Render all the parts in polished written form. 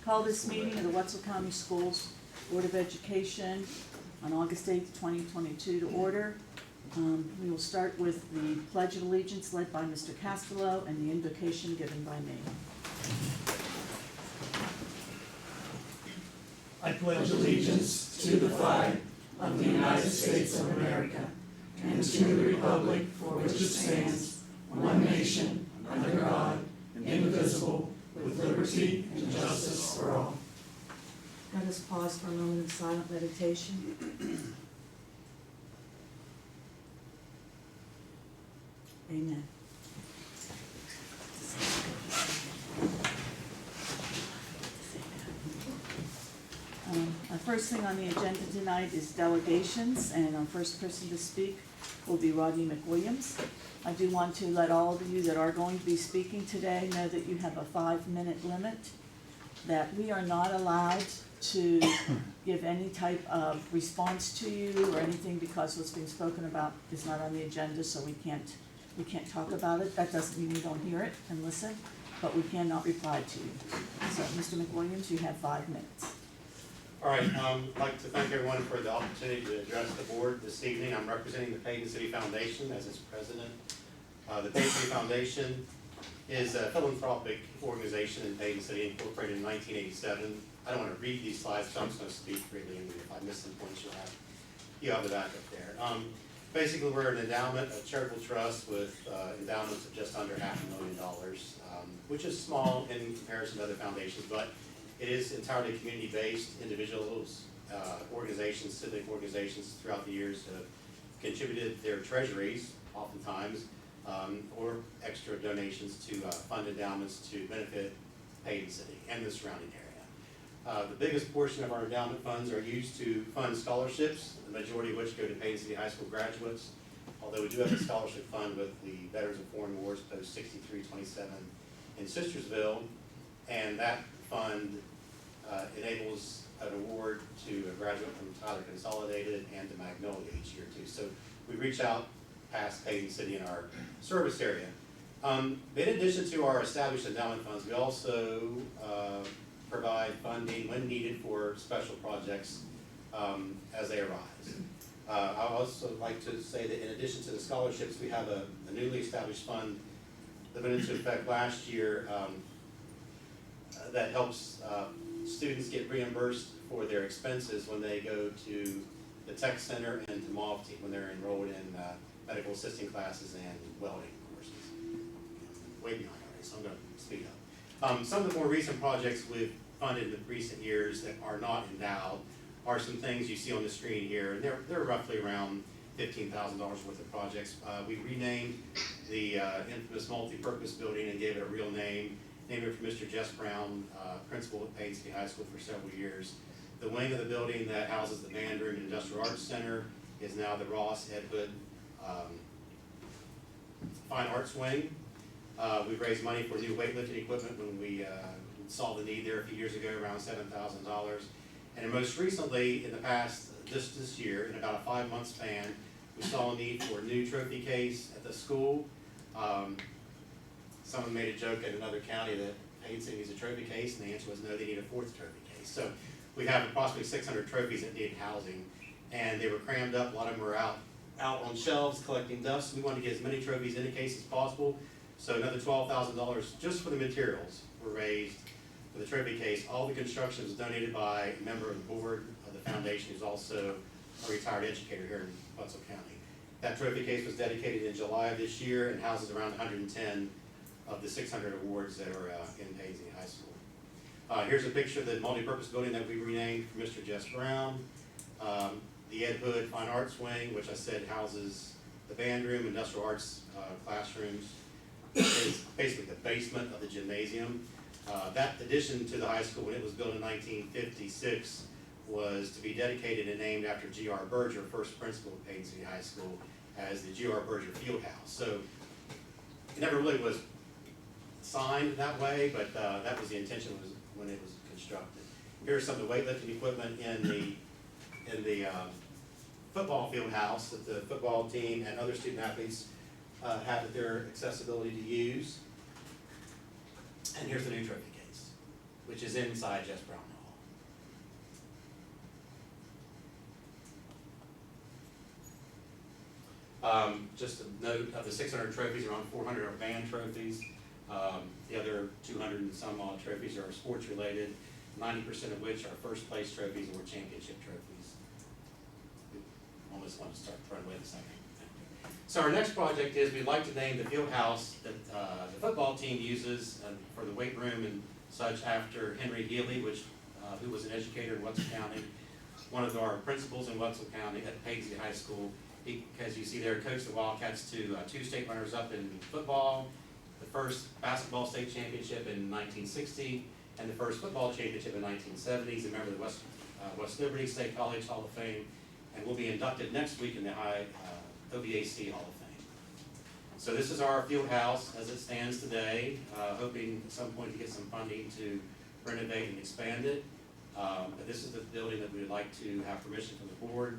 Call this meeting of the Wetzel County Schools Board of Education on August 8th, 2022 to order. We will start with the Pledge of Allegiance led by Mr. Castello and the invocation given by me. I pledge allegiance to the flag of the United States of America and to the republic for which it stands, one nation, under God, indivisible, with liberty and justice for all. Let us pause for a moment of silent meditation. Amen. Our first thing on the agenda tonight is delegations, and our first person to speak will be Rodney McWilliams. I do want to let all of you that are going to be speaking today know that you have a 5-minute limit, that we are not allowed to give any type of response to you or anything because what's being spoken about is not on the agenda, so we can't talk about it. That doesn't mean we don't hear it and listen, but we cannot reply to you. So, Mr. McWilliams, you have 5 minutes. All right, I'd like to thank everyone for the opportunity to address the board this evening. I'm representing the Hayden City Foundation as its president. The Hayden City Foundation is a philanthropic organization in Hayden City, incorporated in 1987. I don't want to read these slides, so I'm just going to speak freely, and if I miss some points, you have the backup there. Basically, we're an endowment, a charitable trust with endowments of just under $500,000, which is small in comparison to other foundations, but it is entirely community-based. Individuals, organizations, civic organizations throughout the years have contributed their treasuries, oftentimes, or extra donations to fund endowments to benefit Hayden City and the surrounding area. The biggest portion of our endowment funds are used to fund scholarships, the majority of which go to Hayden City High School graduates, although we do have a scholarship fund with the Veterans of Foreign Wars Post 6327 in Sistersville, and that fund enables an award to a graduate from Tyler Consolidated and to Magnolia each year too. So we reach out past Hayden City in our service area. In addition to our established endowment funds, we also provide funding when needed for special projects as they arise. I also like to say that in addition to the scholarships, we have a newly established fund that went into effect last year that helps students get reimbursed for their expenses when they go to the tech center and to MOVT when they're enrolled in medical assisting classes and welding courses. Way behind already, so I'm going to speed up. Some of the more recent projects we've funded in recent years that are not endowed are some things you see on the screen here, and they're roughly around $15,000 worth of projects. We renamed the infamous multi-purpose building and gave it a real name. Named it for Mr. Jess Brown, principal at Hayden City High School for several years. The wing of the building that houses the band room and industrial arts center is now the Ross Ed Hood Fine Arts Wing. We've raised money for new weightlifting equipment when we saw the need there a few years ago, around $7,000. And most recently, in the past, this year, in about a 5-month span, we saw a need for a new trophy case at the school. Someone made a joke in another county that Hayden City needs a trophy case, and the answer was no, they need a 4th trophy case. So we have approximately 600 trophies that need housing, and they were crammed up. A lot of them were out on shelves collecting dust. We wanted to get as many trophies in a case as possible. So another $12,000 just for the materials were raised for the trophy case. All the construction was donated by a member of the board of the foundation who's also a retired educator here in Wetzel County. That trophy case was dedicated in July of this year and houses around 110 of the 600 awards that are in Hayden City High School. Here's a picture of the multi-purpose building that we renamed for Mr. Jess Brown. The Ed Hood Fine Arts Wing, which I said houses the band room, industrial arts classrooms, is basically the basement of the gymnasium. That addition to the high school, when it was built in 1956, was to be dedicated and named after G.R. Berger, first principal of Hayden City High School, as the G.R. Berger Field House. So it never really was signed that way, but that was the intention was when it was constructed. Here's some of the weightlifting equipment in the football field house that the football team and other student athletes have at their accessibility to use. And here's the new trophy case. which is inside Just Brown Hall. Just a note, of the 600 trophies, around 400 are band trophies. The other 200 and some odd trophies are sports related, 90% of which are first place trophies or championship trophies. Almost want to start throwing away the second. So our next project is we'd like to name the field house that the football team uses for the weight room and such after Henry Healy, who was an educator in Wetzel County, one of our principals in Wetzel County at Paisley High School. He, as you see there, coached the Wildcats to 2 state runners up in football, the first basketball state championship in 1960, and the first football championship in 1970. He's a member of the West Liberty State College Hall of Fame, and will be inducted next week in the OVAC Hall of Fame. So this is our field house as it stands today, hoping at some point to get some funding to renovate and expand it. But this is the building that we would like to have permission from the board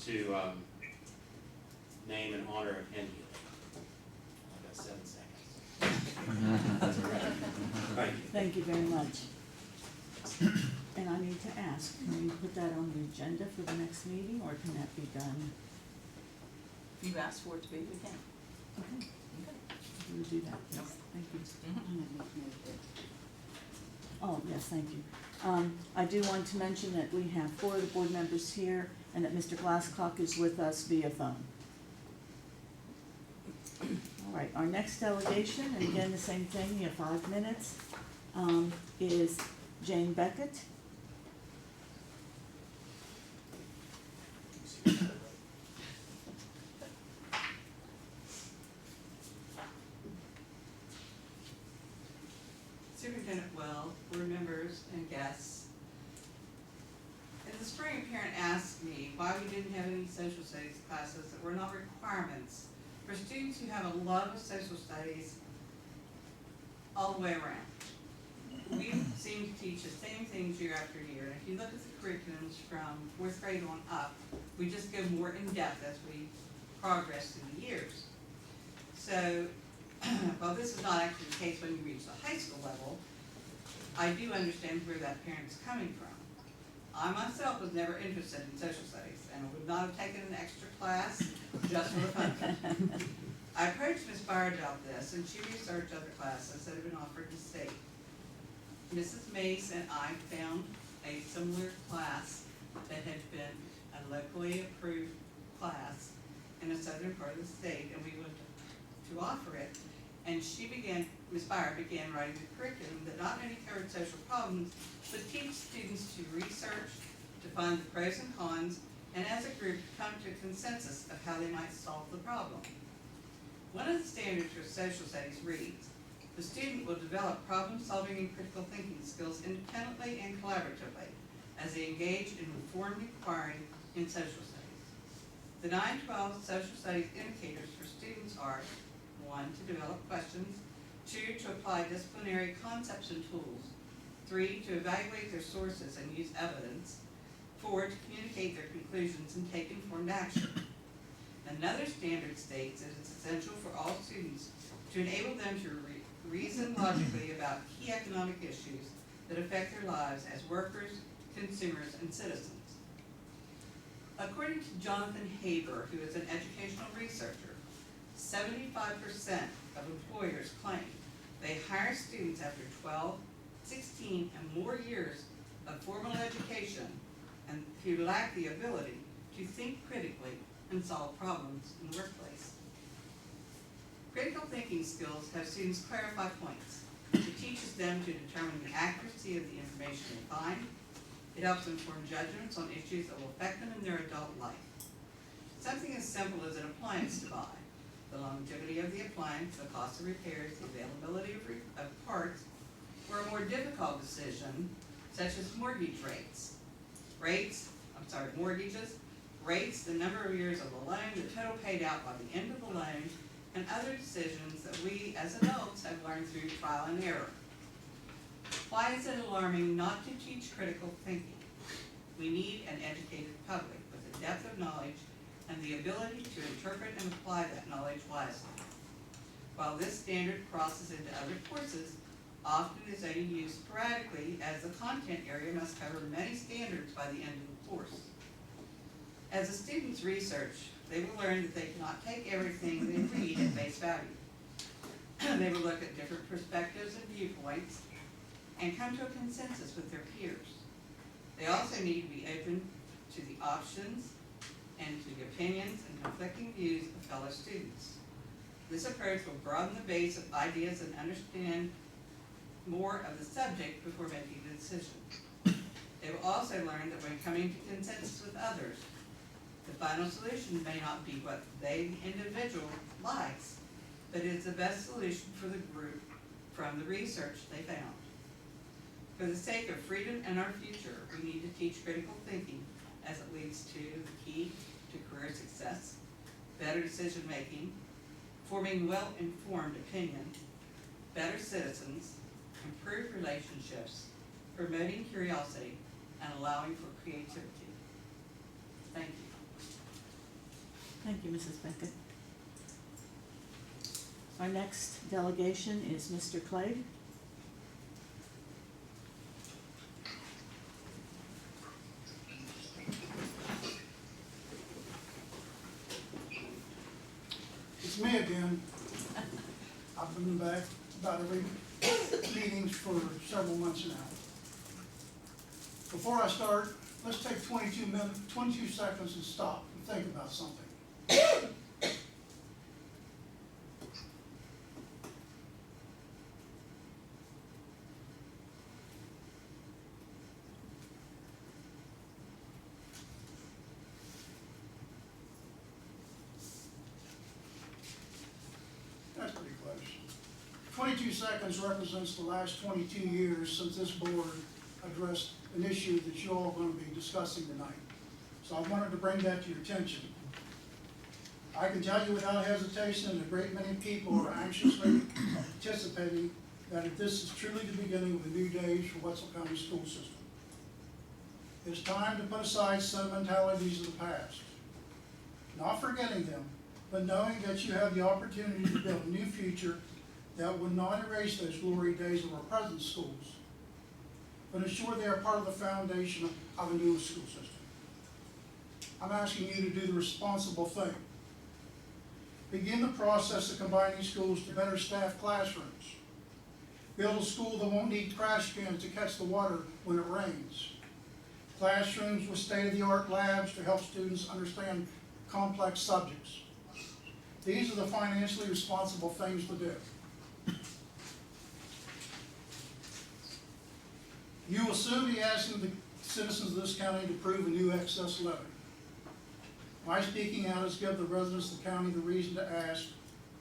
to name in honor of Henry Healy. I've got 7 seconds. That's all right. Thank you. Thank you very much. And I need to ask, can we put that on the agenda for the next meeting, or can that be done? You asked for it to be, we can. Okay, Okay. we will do that, please. Thank you. Oh, yes, thank you. I do want to mention that we have 4 of the board members here, and that Mr. Glasscock is with us via phone. All right, our next delegation, and again, the same thing, you have 5 minutes, is Jane Beckett. Superintendent Wells, board members, and guests. In the spring, a parent asked me why we didn't have any social studies classes that were not requirements for students who have a love of social studies all the way around. We seem to teach the same things year after year, and if you look at the curriculums from 4th grade on up, we just go more in depth as we progress through the years. So, while this is not actually the case when you reach the high school level, I do understand where that parent's coming from. I myself was never interested in social studies and would not have taken an extra class just for the fun of it. I approached Ms. Byard about this, and she researched other classes that have been offered in the state. Mrs. Mace and I found a similar class that had been a locally approved class in a southern part of the state, and we went to offer it. And Ms. Byard began writing a curriculum that not only covered social problems, but teach students to research, to find the pros and cons, and as a group come to a consensus of how they might solve the problem. One of the standards for social studies reads, the student will develop problem-solving and critical thinking skills independently and collaboratively as they engage in informed inquiry in social studies. The 9-12 social studies indicators for students are 1, to develop questions, 2, to apply disciplinary concepts and tools, 3, to evaluate their sources and use evidence, 4, to communicate their conclusions and take informed action. Another standard states that it's essential for all students to enable them to reason logically about key economic issues that affect their lives as workers, consumers, and citizens. According to Jonathan Haber, who is an educational researcher, 75% of employers claim they hire students after 12, 16, and more years of formal education and who lack the ability to think critically and solve problems in the workplace. Critical thinking skills have students clarify points. It teaches them to determine the accuracy of the information they find. It helps them form judgments on issues that will affect them in their adult life. Something as simple as an appliance to buy, the longevity of the appliance, the cost of repairs, the availability of parts, or a more difficult decision, such as mortgage rates. Mortgages, rates, the number of years of the loan, the total paid out by the end of the loan, and other decisions that we as adults have learned through trial and error. Why is it alarming not to teach critical thinking? We need an educated public with a depth of knowledge and the ability to interpret and apply that knowledge wisely. While this standard crosses into other courses, often is only used sporadically as the content area must cover many standards by the end of the course. As the students research, they will learn that they cannot take everything they read at face value. They will look at different perspectives and viewpoints and come to a consensus with their peers. They also need to be open to the options and to the opinions and conflicting views of fellow students. This approach will broaden the base of ideas and understand more of the subject before making a decision. They will also learn that when coming to consensus with others, the final solution may not be what they, the individual, likes, but is the best solution for the group from the research they found. For the sake of freedom and our future, we need to teach critical thinking as it leads to the key to career success, better decision-making, forming well-informed opinion, better citizens, improved relationships, promoting curiosity, and allowing for creativity. Thank you. Thank you, Mrs. Beckett. Our next delegation is Mr. Clegg. It's me again. I've been back about every meeting for several months now. Before I start, let's take 22 seconds and stop and think about something. That's pretty close. 22 seconds represents the last 22 years since this board addressed an issue that you're all going to be discussing tonight. So I wanted to bring that to your attention. I can tell you without hesitation that a great many people are anxiously anticipating that this is truly the beginning of a new days for Wetzel County school system. It's time to put aside sentimentalities of the past, not forgetting them, but knowing that you have the opportunity to build a new future that will not erase those glory days of our present schools, but ensure they are part of the foundation of a new school system. I'm asking you to do the responsible thing. Begin the process of combining schools to better staff classrooms. Build a school that won't need trash cans to catch the water when it rains. Classrooms with state-of-the-art labs to help students understand complex subjects. These are the financially responsible things to do. You will soon be asking the citizens of this county to approve a new excess levy. My speaking out has given the residents of the county the reason to ask,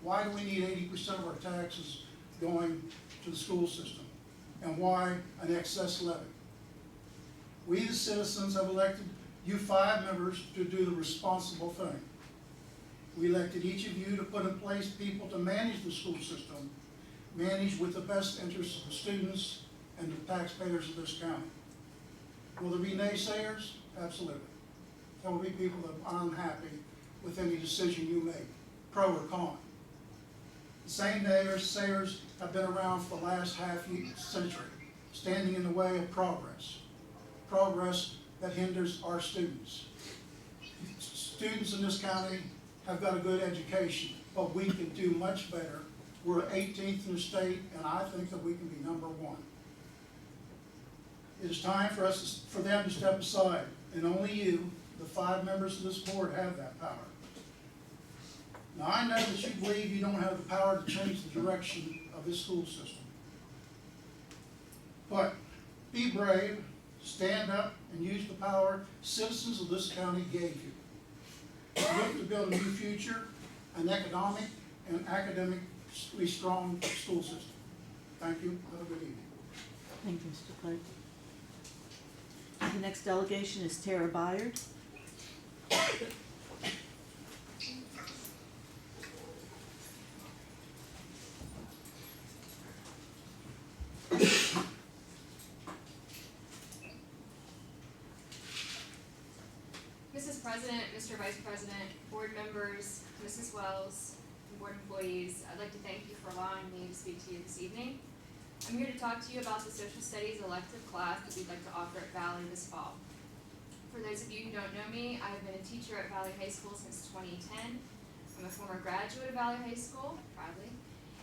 why do we need 80% of our taxes going to the school system? And why an excess levy? We, the citizens, have elected you 5 members to do the responsible thing. We elected each of you to put in place people to manage the school system, manage with the best interests of the students and the taxpayers of this county. Will there be naysayers? Absolutely. There will be people that are unhappy with any decision you make, pro or con. The same naysayers have been around for the last half century, standing in the way of progress. Progress that hinders our students. Students in this county have got a good education, but we can do much better. We're 18th in the state, and I think that we can be number 1. It is time for them to step aside, and only you, the 5 members of this board, have that power. Now, I know that you believe you don't have the power to change the direction of this school system. But be brave, stand up, and use the power citizens of this county gave you. Look to build a new future, an economic and academically strong school system. Thank you. Have a good evening. Thank you, Mr. Clegg. The next delegation is Tara Byard. Mrs. President, Mr. Vice President, board members, Mrs. Wells, and board employees, I'd like to thank you for allowing me to speak to you this evening. I'm here to talk to you about the social studies elective class that we'd like to offer at Valley this fall. For those of you who don't know me, I have been a teacher at Valley High School since 2010. I'm a former graduate of Valley High School, proudly,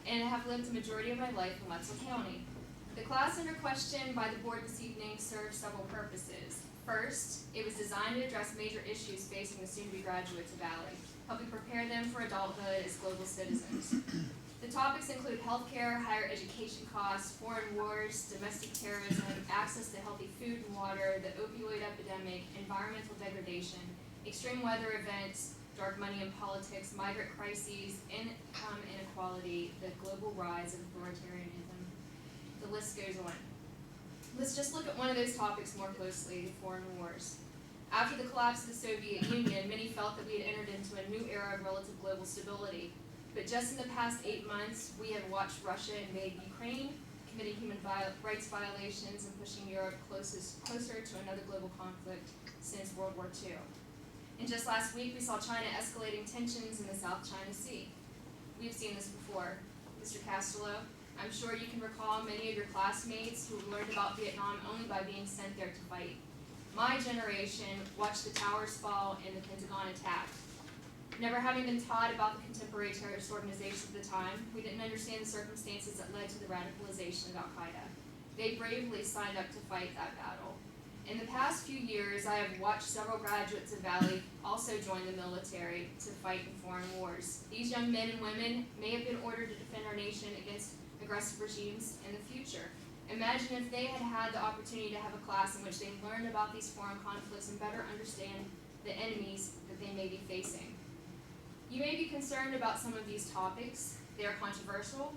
and I have lived the majority of my life in Wetzel County. The class under question by the board this evening serves several purposes. First, it was designed to address major issues facing the soon-to-be graduates of Valley, helping prepare them for adulthood as global citizens. The topics include healthcare, higher education costs, foreign wars, domestic terrorism, access to healthy food and water, the opioid epidemic, environmental degradation, extreme weather events, dark money in politics, migrant crises, income inequality, the global rise of authoritarianism. The list goes on. Let's just look at one of those topics more closely, the foreign wars. After the collapse of the Soviet Union, many felt that we had entered into a new era of relative global stability. But just in the past 8 months, we have watched Russia invade Ukraine, committing human rights violations and pushing Europe closer to another global conflict since World War II. And just last week, we saw China escalating tensions in the South China Sea. We've seen this before. Mr. Castello, I'm sure you can recall many of your classmates who learned about Vietnam only by being sent there to fight. My generation watched the towers fall and the Pentagon attacked. Never having been taught about the contemporary terrorist organizations at the time, we didn't understand the circumstances that led to the radicalization of Al-Qaeda. They bravely signed up to fight that battle. In the past few years, I have watched several graduates of Valley also join the military to fight in foreign wars. These young men and women may have been ordered to defend our nation against aggressive regimes in the future. Imagine if they had had the opportunity to have a class in which they learned about these foreign conflicts and better understand the enemies that they may be facing. You may be concerned about some of these topics. They are controversial,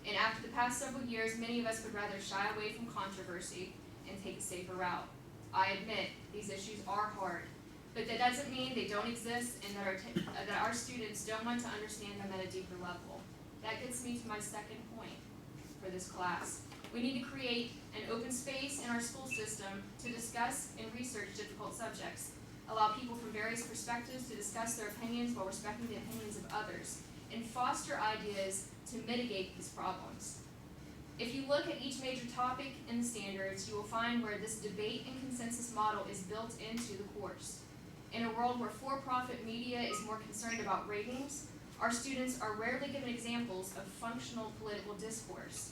and after the past several years, many of us would rather shy away from controversy and take a safer route. I admit, these issues are hard, but that doesn't mean they don't exist and that our students don't want to understand them at a deeper level. That gets me to my second point for this class. We need to create an open space in our school system to discuss and research difficult subjects, allow people from various perspectives to discuss their opinions while respecting the opinions of others, and foster ideas to mitigate these problems. If you look at each major topic in the standards, you will find where this debate and consensus model is built into the course. In a world where for-profit media is more concerned about ratings, our students are rarely given examples of functional political discourse.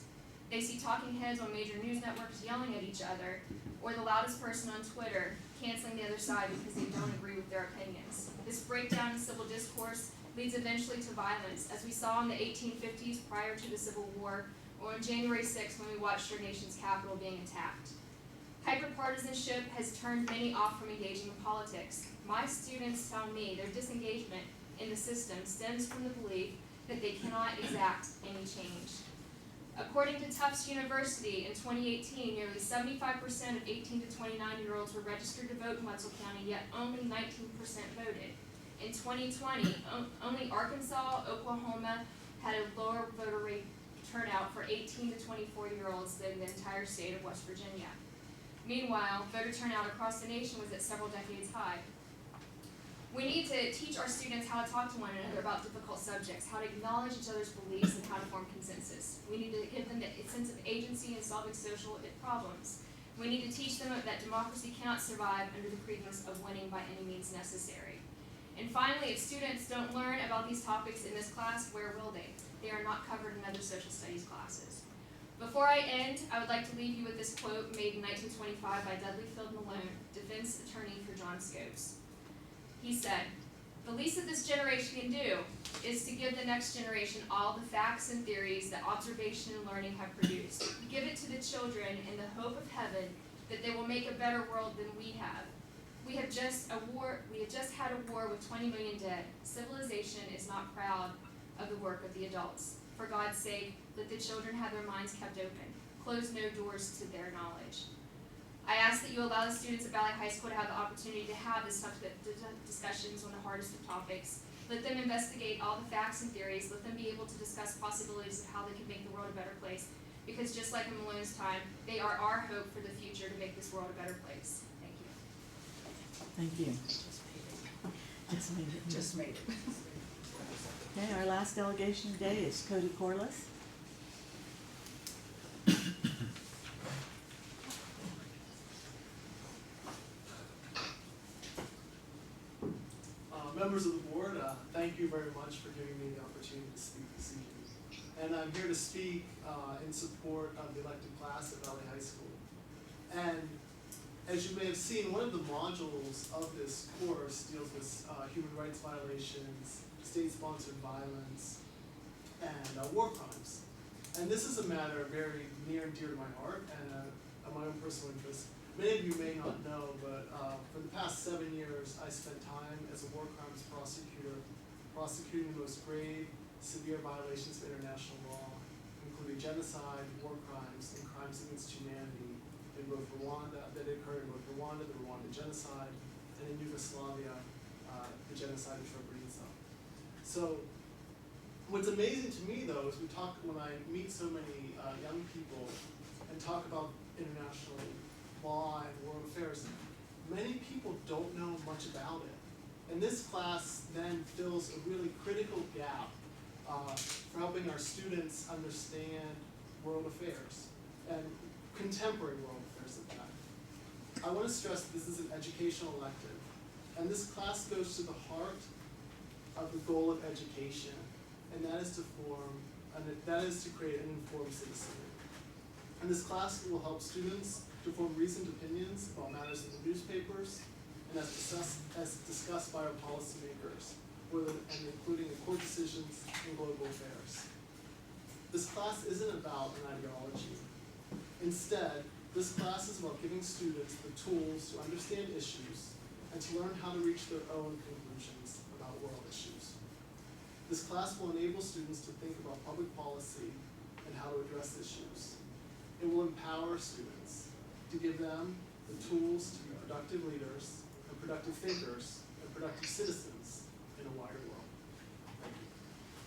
They see talking heads on major news networks yelling at each other, or the loudest person on Twitter canceling the other side because they don't agree with their opinions. This breakdown in civil discourse leads eventually to violence, as we saw in the 1850s prior to the Civil War, or on January 6th when we watched our nation's capital being attacked. Hyperpartisanship has turned many off from engaging in politics. My students tell me their disengagement in the system stems from the belief that they cannot exact any change. According to Tufts University, in 2018, nearly 75% of 18 to 29-year-olds were registered to vote in Wetzel County, yet only 19% voted. In 2020, only Arkansas, Oklahoma had a lower voter rate turnout for 18 to 24-year-olds than the entire state of West Virginia. Meanwhile, voter turnout across the nation was at several decades high. We need to teach our students how to talk to one another about difficult subjects, how to acknowledge each other's beliefs, and how to form consensus. We need to give them a sense of agency in solving social problems. We need to teach them that democracy cannot survive under the pretense of winning by any means necessary. And finally, if students don't learn about these topics in this class, where will they? They are not covered in other social studies classes. Before I end, I would like to leave you with this quote made in 1925 by Dudley Field Malone, defense attorney for John Scopes. He said, "The least that this generation can do is to give the next generation all the facts and theories that observation and learning have produced. Give it to the children in the hope of heaven that they will make a better world than we have. We have just had a war with 20 million dead. Civilization is not proud of the work of the adults. For God's sake, let the children have their minds kept open. Close no doors to their knowledge." I ask that you allow the students at Valley High School to have the opportunity to have this tough discussions on the hardest of topics. Let them investigate all the facts and theories. Let them be able to discuss possibilities of how they can make the world a better place. Because just like in Malone's time, they are our hope for the future to make this world a better place. Thank you. Thank you. Just made it. Okay, our last delegation today is Cody Corliss. Members of the board, thank you very much for giving me the opportunity to speak this evening. And I'm here to speak in support of the elective class at Valley High School. And as you may have seen, one of the modules of this course deals with human rights violations, state-sponsored violence, and war crimes. And this is a matter very near and dear to my heart and of my own personal interest. Many of you may not know, but for the past 7 years, I spent time as a war crimes prosecutor, prosecuting the most grave, severe violations of international law, including genocide, war crimes, and crimes against humanity in both Rwanda, that occurred in both Rwanda, the Rwandan genocide, and in Yugoslavia, the genocide of Srebrenica. So, what's amazing to me, though, is when I meet so many young people and talk about international law and world affairs, many people don't know much about it. And this class then fills a really critical gap for helping our students understand world affairs and contemporary world affairs in fact. I want to stress that this is an educational elective, and this class goes to the heart of the goal of education, and that is to create an informed citizenry. And this class will help students to form reasoned opinions about matters in the newspapers and as discussed by our policymakers, and including the court decisions and global affairs. This class isn't about an ideology. Instead, this class is about giving students the tools to understand issues and to learn how to reach their own conclusions about world issues. This class will enable students to think about public policy and how to address issues. It will empower students to give them the tools to be productive leaders and productive thinkers and productive citizens in a wider world. Thank you.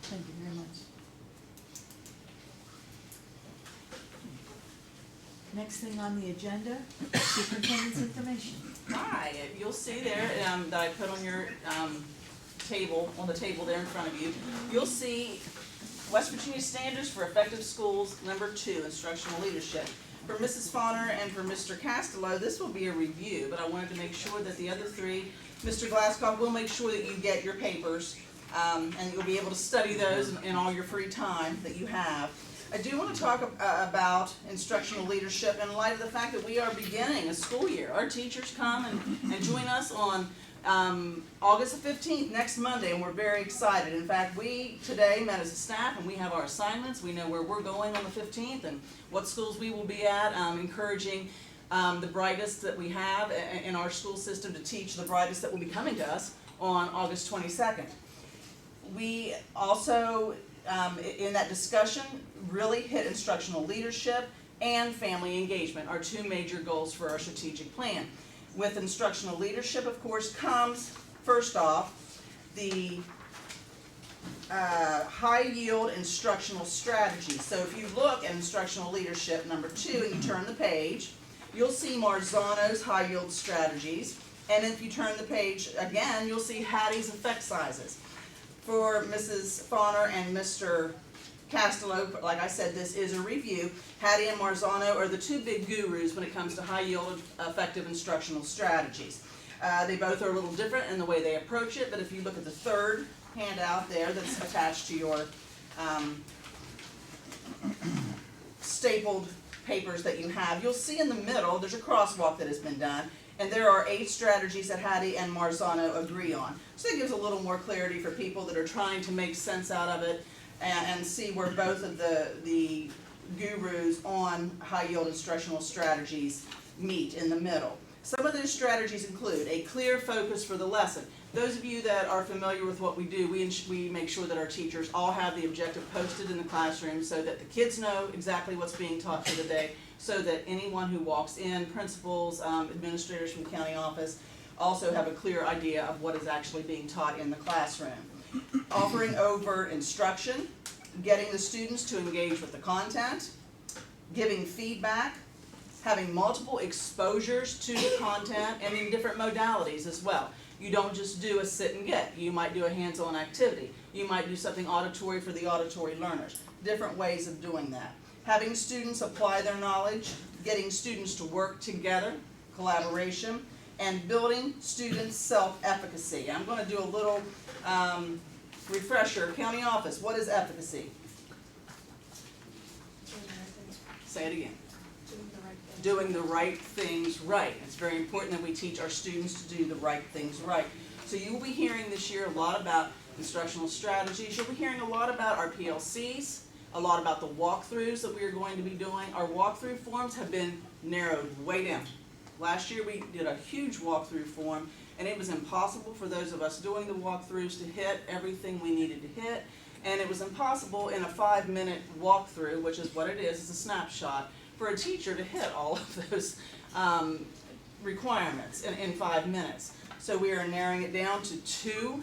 Thank you very much. Next thing on the agenda, superintendent's information. Hi, you'll see there that I put on your on the table there in front of you, you'll see West Virginia Standards for Effective Schools, number 2, Instructional Leadership. For Mrs. Fauner and for Mr. Castello, this will be a review, but I wanted to make sure that the other 3, Mr. Glasscock will make sure that you get your papers, and you'll be able to study those in all your free time that you have. I do want to talk about instructional leadership in light of the fact that we are beginning a school year. Our teachers come and join us on August the 15th, next Monday, and we're very excited. In fact, we today met as a staff and we have our assignments. We know where we're going on the 15th and what schools we will be at, encouraging the brightest that we have in our school system to teach the brightest that will be coming to us on August 22nd. We also, in that discussion, really hit instructional leadership and family engagement, our 2 major goals for our strategic plan. With instructional leadership, of course, comes, first off, the high-yield instructional strategy. So if you look at instructional leadership, number 2, and you turn the page, you'll see Marzano's high-yield strategies. And if you turn the page again, you'll see Hattie's effect sizes. For Mrs. Fauner and Mr. Castello, like I said, this is a review. Hattie and Marzano are the 2 big gurus when it comes to high-yield effective instructional strategies. They both are a little different in the way they approach it, but if you look at the 3rd handout there that's attached to your stapled papers that you have, you'll see in the middle there's a crosswalk that has been done, and there are 8 strategies that Hattie and Marzano agree on. So it gives a little more clarity for people that are trying to make sense out of it and see where both of the gurus on high-yield instructional strategies meet in the middle. Some of those strategies include a clear focus for the lesson. Those of you that are familiar with what we do, we make sure that our teachers all have the objective posted in the classroom so that the kids know exactly what's being taught for the day, so that anyone who walks in, principals, administrators from the county office, also have a clear idea of what is actually being taught in the classroom. Offering overt instruction, getting the students to engage with the content, giving feedback, having multiple exposures to the content, and in different modalities as well. You don't just do a sit and get. You might do a hands-on activity. You might do something auditory for the auditory learners. Different ways of doing that. Having students apply their knowledge, getting students to work together, collaboration, and building student self-efficacy. I'm gonna do a little refresher. County office, what is efficacy? Say it again. Doing the right things right. It's very important that we teach our students to do the right things right. So you will be hearing this year a lot about instructional strategies. You'll be hearing a lot about our PLCs, a lot about the walkthroughs that we are going to be doing. Our walkthrough forms have been narrowed way down. Last year we did a huge walkthrough form, and it was impossible for those of us doing the walkthroughs to hit everything we needed to hit. And it was impossible in a 5-minute walkthrough, which is what it is, it's a snapshot, for a teacher to hit all of those requirements in 5 minutes. So we are narrowing it down to 2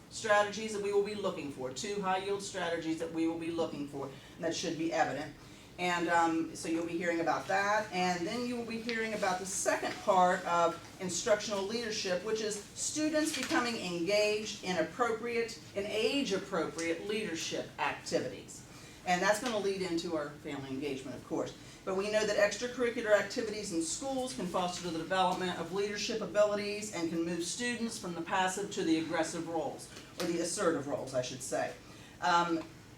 strategies that we will be looking for, 2 high-yield strategies that we will be looking for, and that should be evident. And so you'll be hearing about that, and then you will be hearing about the second part of instructional leadership, which is students becoming engaged in age-appropriate leadership activities. And that's going to lead into our family engagement, of course. But we know that extracurricular activities in schools can foster the development of leadership abilities and can move students from the passive to the aggressive roles, or the assertive roles, I should say.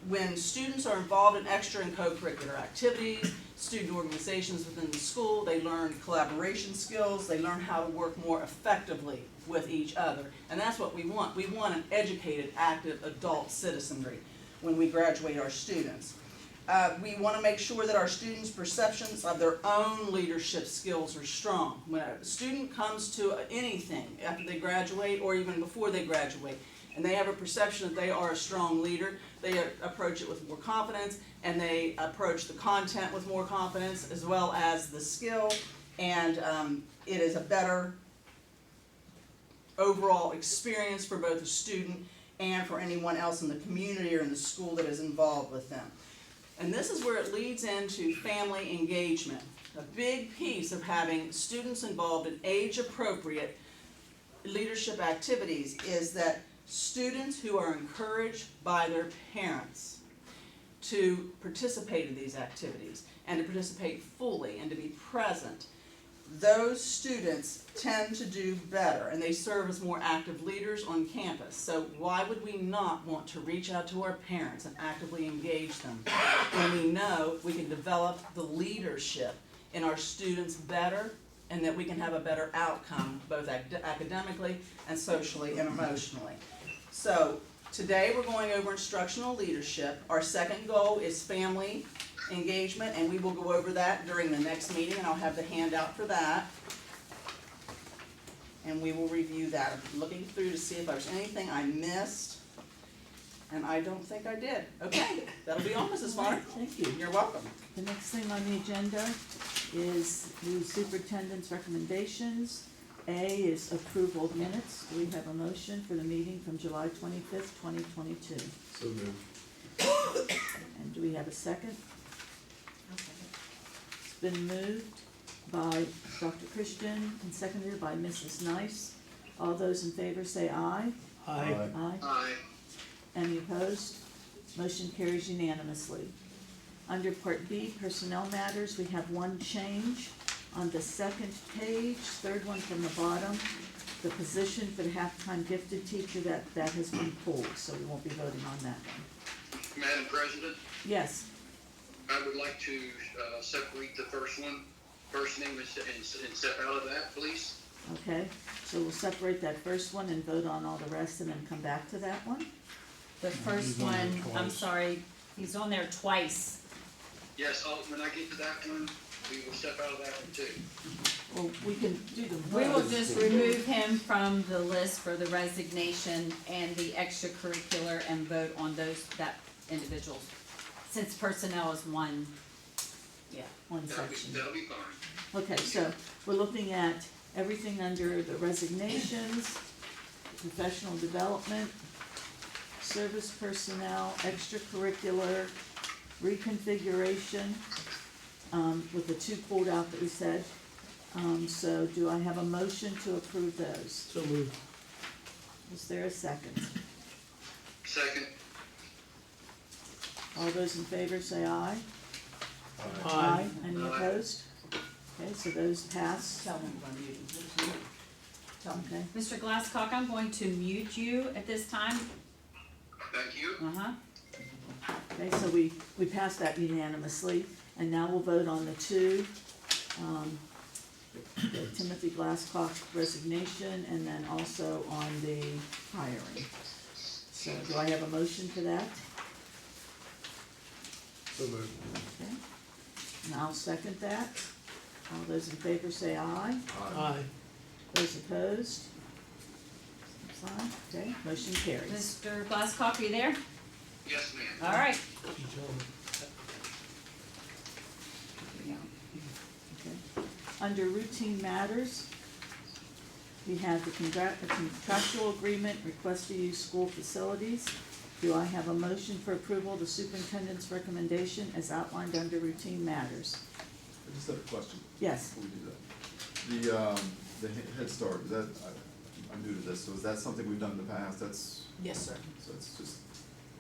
When students are involved in extra and co-curricular activities, student organizations within the school, they learn collaboration skills, they learn how to work more effectively with each other. And that's what we want. We want an educated, active adult citizenry when we graduate our students. We want to make sure that our students' perceptions of their own leadership skills are strong. When a student comes to anything after they graduate or even before they graduate, and they have a perception that they are a strong leader, they approach it with more confidence, and they approach the content with more confidence, as well as the skill, and it is a better overall experience for both the student and for anyone else in the community or in the school that is involved with them. And this is where it leads into family engagement. A big piece of having students involved in age-appropriate leadership activities is that students who are encouraged by their parents to participate in these activities and to participate fully and to be present, those students tend to do better and they serve as more active leaders on campus. So why would we not want to reach out to our parents and actively engage them when we know we can develop the leadership in our students better and that we can have a better outcome both academically and socially and emotionally. So today we're going over instructional leadership. Our second goal is family engagement, and we will go over that during the next meeting, and I'll have the handout for that. And we will review that. I'm looking through to see if there's anything I missed, and I don't think I did. Okay, that'll be all, Mrs. Bonner. Thank you. You're welcome. The next thing on the agenda is the superintendent's recommendations. A is approval of minutes. Do we have a motion for the meeting from July 25th, 2022? So moved. And do we have a second? It's been moved by Dr. Christian and seconded by Mrs. Nice. All those in favor say aye. Aye. Aye. Aye. Any opposed? Motion carries unanimously. Under Part B, Personnel Matters, we have one change. On the second page, third one from the bottom, the position for the half-time gifted teacher, that has been pulled, so we won't be voting on that one. Madam President, Yes, I would like to separate the first name and step out of that, please. okay, so we'll separate that first one and vote on all the rest and then come back to that one. The first He's on there one, I'm twice. sorry, he's on there twice. Yes, when I get to that one, we will step out of that one too. Well, we can do them We will both. just remove him from the list for the resignation and the extracurricular and vote on that individual. Since personnel is one, One section. That'll be fine. Okay, so we're looking at everything under the resignations, professional development, service personnel, extracurricular, reconfiguration, with the 2 pulled out that we said. So do I have a motion to approve those? So moved. Is there a second? Second, All those in favor say aye. Aye. Any Aye. opposed? Okay, so those pass. Tell them I'm muting. Okay, Mr. Glasscock, I'm going to mute you at this time. Thank you. okay, so we passed that unanimously, and now we'll vote on the two, the Timothy Glasscock resignation, and then also on the hiring. So do I have a motion for that? So moved. Okay, and I'll second that. All those in favor say aye. Aye. Those opposed? Same sign. Okay, motion carries. Mr. Glasscock, are you there? Yes, ma'am. All right. Okay. Under routine matters, we have the contractual agreement, request to use school facilities. Do I have a motion for approval of the superintendent's recommendation as outlined under routine matters? I just have a question Yes, before we do that. The Head Start, is that, I'm new to this, so is that something we've done in the past? That's, Yes, sir. so it's just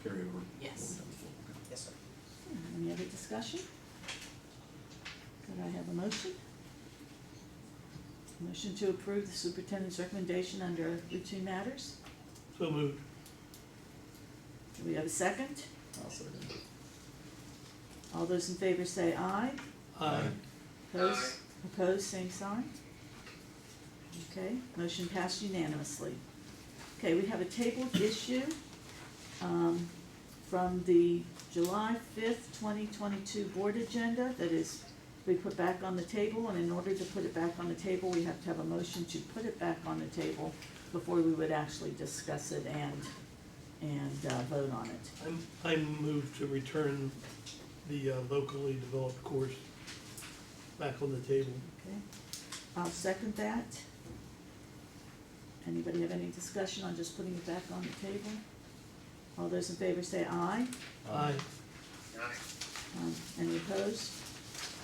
carry over? what Yes. we've done before. Okay. Yes, sir. any other discussion? Could I have a motion? Motion to approve the superintendent's recommendation under routine matters? So moved. Do we have a second? I'll second. All those in favor say aye. Aye. Opposed, opposed, same sign. Okay, motion passed unanimously. Okay, we have a tabled issue, from the July 5th, 2022 board agenda that is, we put back on the table, and in order to put it back on the table, we have to have a motion to put it back on the table before we would actually discuss it and vote on it. I move to return the locally developed course back on the table. Okay, I'll second that. Anybody have any discussion on just putting it back on the table? All those in favor say aye. Aye. Aye. Any opposed?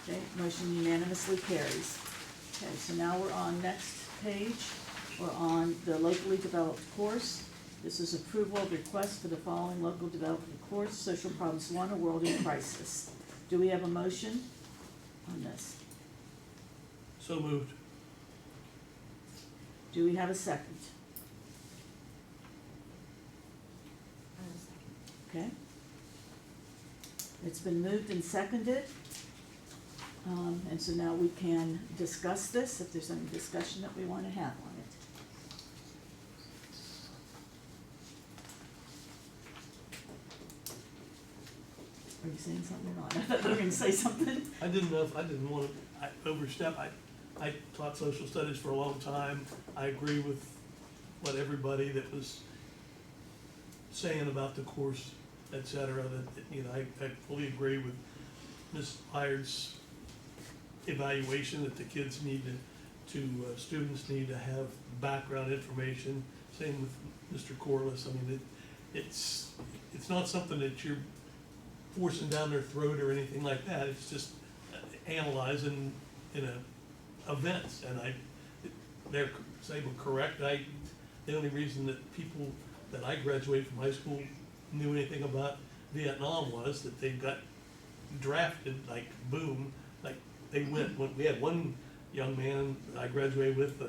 Okay, motion unanimously carries. Okay, so now we're on next page. We're on the locally developed course. This is approval of request for the following local development course, Social Problems 1, A World in Crisis. Do we have a motion on this? So moved. Do we have a second? Okay. It's been moved and seconded. And so now we can discuss this, if there's any discussion that we want to have on it. Are you saying something or not? I thought you were going to say something. I didn't know if, I didn't want to overstep. I taught social studies for a long time. I agree with what everybody that was saying about the course, et cetera, that, you know, I fully agree with Ms. Byard's evaluation that the kids need students need to have background information. Same with Mr. Corliss. I mean, it's not something that you're forcing down their throat or anything like that. It's just analyzing in events, and they're correct. The only reason that people that I graduated from high school knew anything about Vietnam was that they got drafted, like boom, like they went. When we had one young man that I graduated with,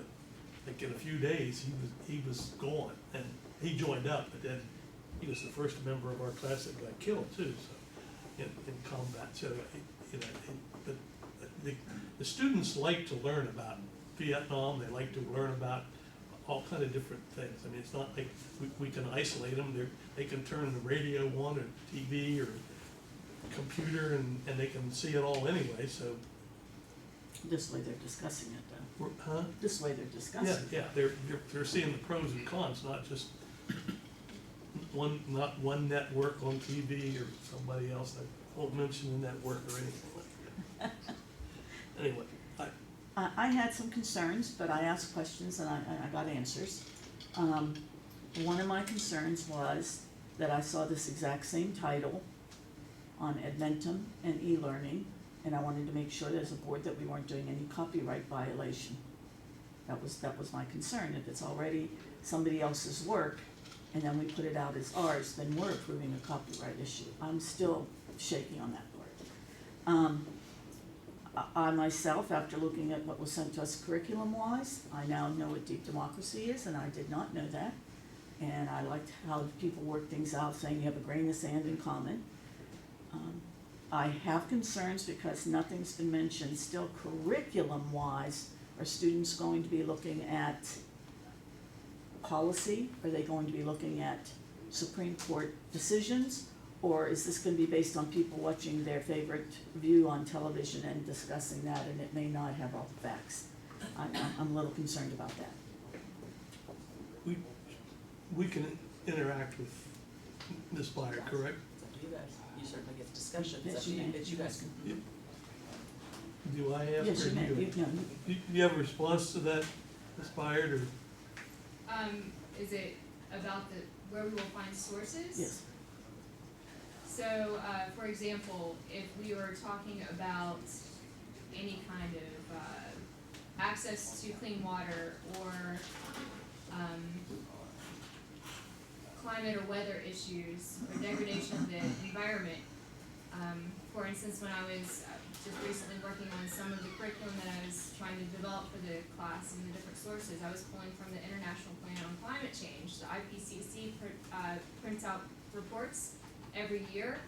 like in a few days he was gone, and he joined up, but then he was the first member of our class that got killed too. So in combat, so you know, but the students like to learn about Vietnam. They like to learn about all kind of different things. I mean, it's not like we can isolate them. They can turn the radio on or TV or computer, and they can see it all anyway. So This way they're discussing it though. huh? This way they're discussing it. Yeah. They're seeing the pros and cons, not just not one network on TV or somebody else. I won't mention the network or anything like that. Anyway, I had some concerns, but I asked questions and I got answers. One of my concerns was that I saw this exact same title on Edmentum and e-learning, and I wanted to make sure that as a board that we weren't doing any copyright violation. That was my concern. If it's already somebody else's work and then we put it out as ours, then we're approving a copyright issue. I'm still shaky on that part. I myself, after looking at what was sent to us curriculum-wise, I now know what deep democracy is, and I did not know that. And I liked how people work things out, saying you have a grain of sand in common. I have concerns because nothing's been mentioned. Still curriculum-wise, are students going to be looking at policy? Are they going to be looking at Supreme Court decisions? Or is this gonna be based on people watching their favorite view on television and discussing that, and it may not have all the facts? I'm a little concerned about that. We can interact with Ms. Byer, correct? It's up to you guys. You certainly get the discussion. It's Yes, up to you you, may. it's you guys can. Do I ask Yes, or you may, do you? no, Do you have a response to that, Ms. Byer, or? Is it about where we will find sources? yes, So, for example, if we were talking about any kind of, access to clean water or, climate or weather issues or degradation of the environment. For instance, when I was just recently working on some of the curriculum that I was trying to develop for the class and the different sources, I was pulling from the International Plan on Climate Change. The IPCC prints out reports every year,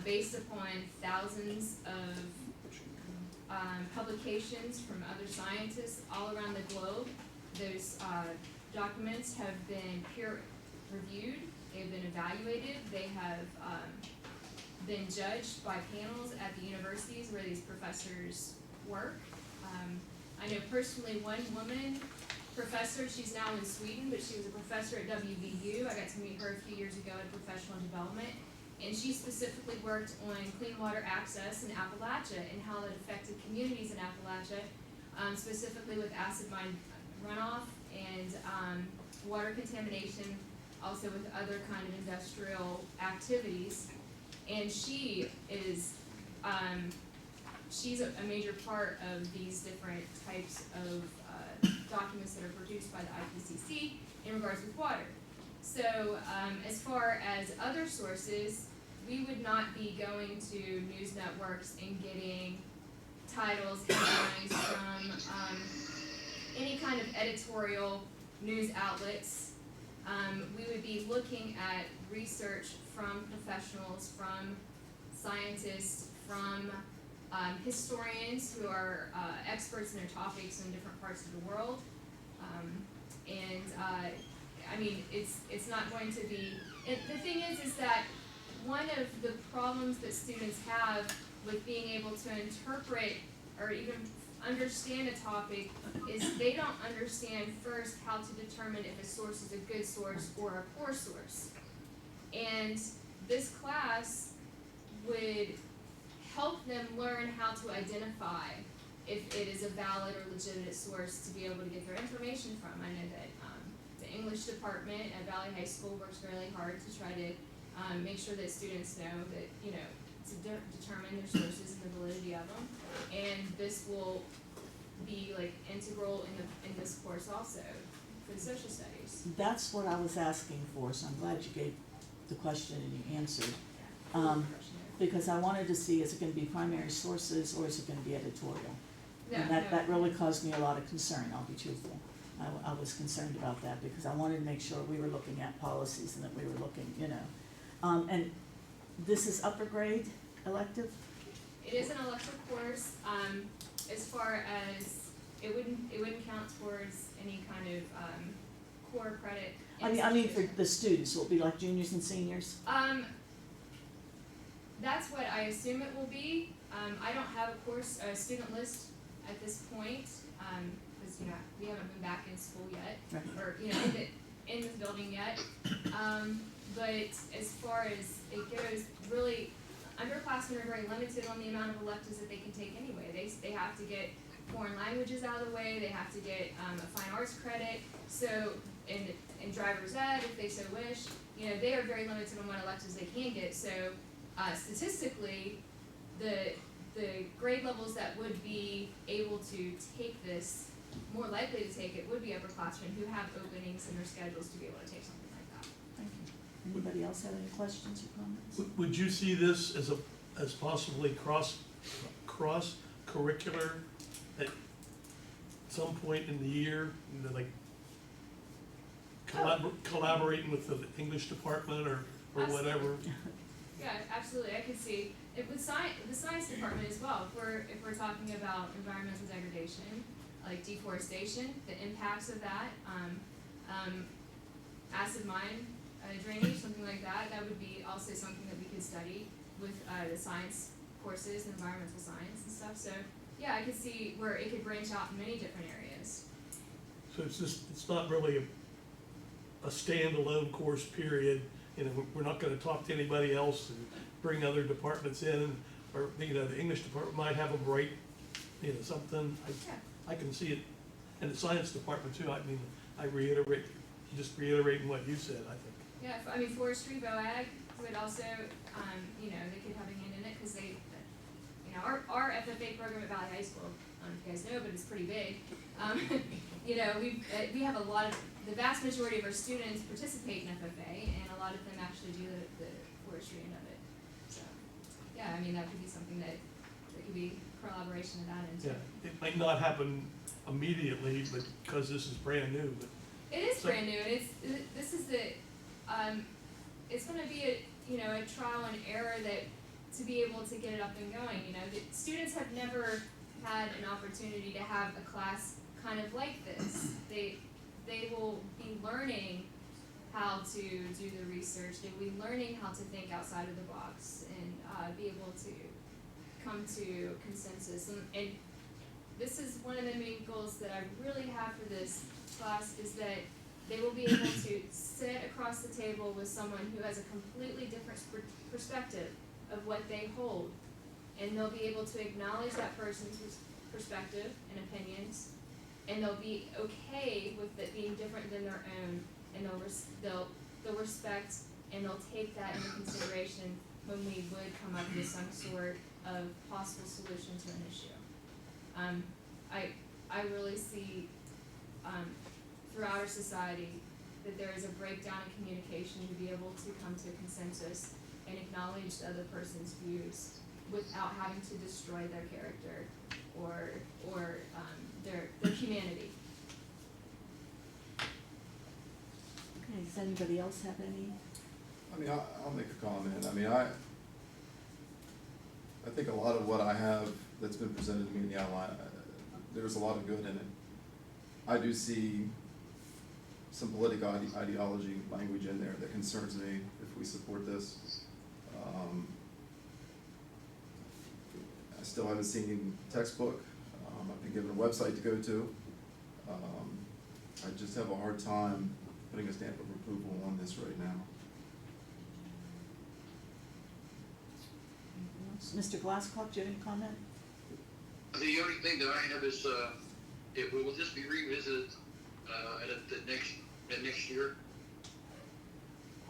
based upon thousands of publications from other scientists all around the globe. Those documents have been peer reviewed, they've been evaluated, they have been judged by panels at the universities where these professors work. I know personally one woman professor, she's now in Sweden, but she was a professor at WVU. I got to meet her a few years ago at professional development. And she specifically worked on clean water access in Appalachia and how it affected communities in Appalachia, specifically with acid mine runoff and water contamination, also with other kind of industrial activities. And she is, she's a major part of these different types of documents that are produced by the IPCC in regards with water. So, as far as other sources, we would not be going to news networks and getting titles, headlines from any kind of editorial news outlets. We would be looking at research from professionals, from scientists, from historians who are experts in their topics in different parts of the world. I mean, it's not going to be, the thing is that one of the problems that students have with being able to interpret or even understand a topic is they don't understand first how to determine if a source is a good source or a poor source. And this class would help them learn how to identify if it is a valid or legitimate source to be able to get their information from. I know that the English department at Valley High School works really hard to try to make sure that students know that, you know, to determine their sources and the validity of them. And this will be like integral in this course also for the social studies. that's what I was asking for, so I'm glad you gave the question and you answered. Because I wanted to see, is it gonna be primary sources or is it gonna be editorial? And that really caused me a lot of concern, I'll be truthful. I was concerned about that because I wanted to make sure we were looking at policies and that we were looking, you know. And this is upper grade elective? It is an elective course, as far as, it wouldn't count towards any kind of, core credit. I mean for the students, will it be like juniors and seniors? That's what I assume it will be. I don't have a student list at this point, because, you know, we haven't been back in school yet, Right. or, you know, in this building yet. But as far as it goes, really, underclassmen are very limited on the amount of electives that they can take anyway. They have to get foreign languages out of the way, they have to get a fine arts credit, so, and driver's ed, if they so wish. You know, they are very limited on what electives they can get, so statistically, the grade levels that would be able to take this, more likely to take it, would be upperclassmen who have openings in their schedules to be able to take something like that. Thank you. Anybody else have any questions or comments? Would you see this as possibly cross curricular at some point in the year, like collaborating with the English department or whatever? Yeah, absolutely, I could see, if with the science department as well, if we're talking about environmental degradation, like deforestation, the impacts of that, acid mine drainage, something like that, that would be also something that we could study with, the science courses, environmental science and stuff, so, yeah, I could see where it could branch out in many different areas. So it's not really a standalone course period, you know, we're not gonna talk to anybody else and bring other departments in, or, you know, the English department might have them write, you know, something, Yeah. I can see it, and the science department too, I mean, just reiterating what you said, I think. Yeah, I mean, forestry, BOAG would also, you know, they could have a hand in it, cause they, you know, our FFA program at Valley High School, if you guys know, but it's pretty big. You know, we have a lot of, the vast majority of our students participate in FFA, and a lot of them actually do the forestry end of it. So, yeah, I mean, that could be something that could be collaboration of that into. Yeah, it might not happen immediately, but, because this is brand new, but. It is So- brand new, and this is it's gonna be a trial and error that, to be able to get it up and going, you know, the students have never had an opportunity to have a class kind of like this. They will be learning how to do the research, they will be learning how to think outside of the box and be able to come to consensus. And this is one of the main goals that I really have for this class, is that they will be able to sit across the table with someone who has a completely different perspective of what they hold. And they'll be able to acknowledge that person's perspective and opinions, and they'll be okay with it being different than their own, and they'll respect and they'll take that into consideration when we would come up with some sort of possible solution to an issue. I really see throughout our society that there is a breakdown in communication to be able to come to a consensus and acknowledge the other person's views without having to destroy their character or their humanity. Okay, does anybody else have any? I mean, I'll make a comment. I mean, I think a lot of what I have that's been presented to me in the outline, there's a lot of good in it. I do see some political ideology language in there that concerns me if we support this. I still haven't seen any textbook. I've been given a website to go to. I just have a hard time putting a stamp of approval on this right now. Mr. Glasscock, do you have any comment? The only thing that I have is, will this be revisited, at next year?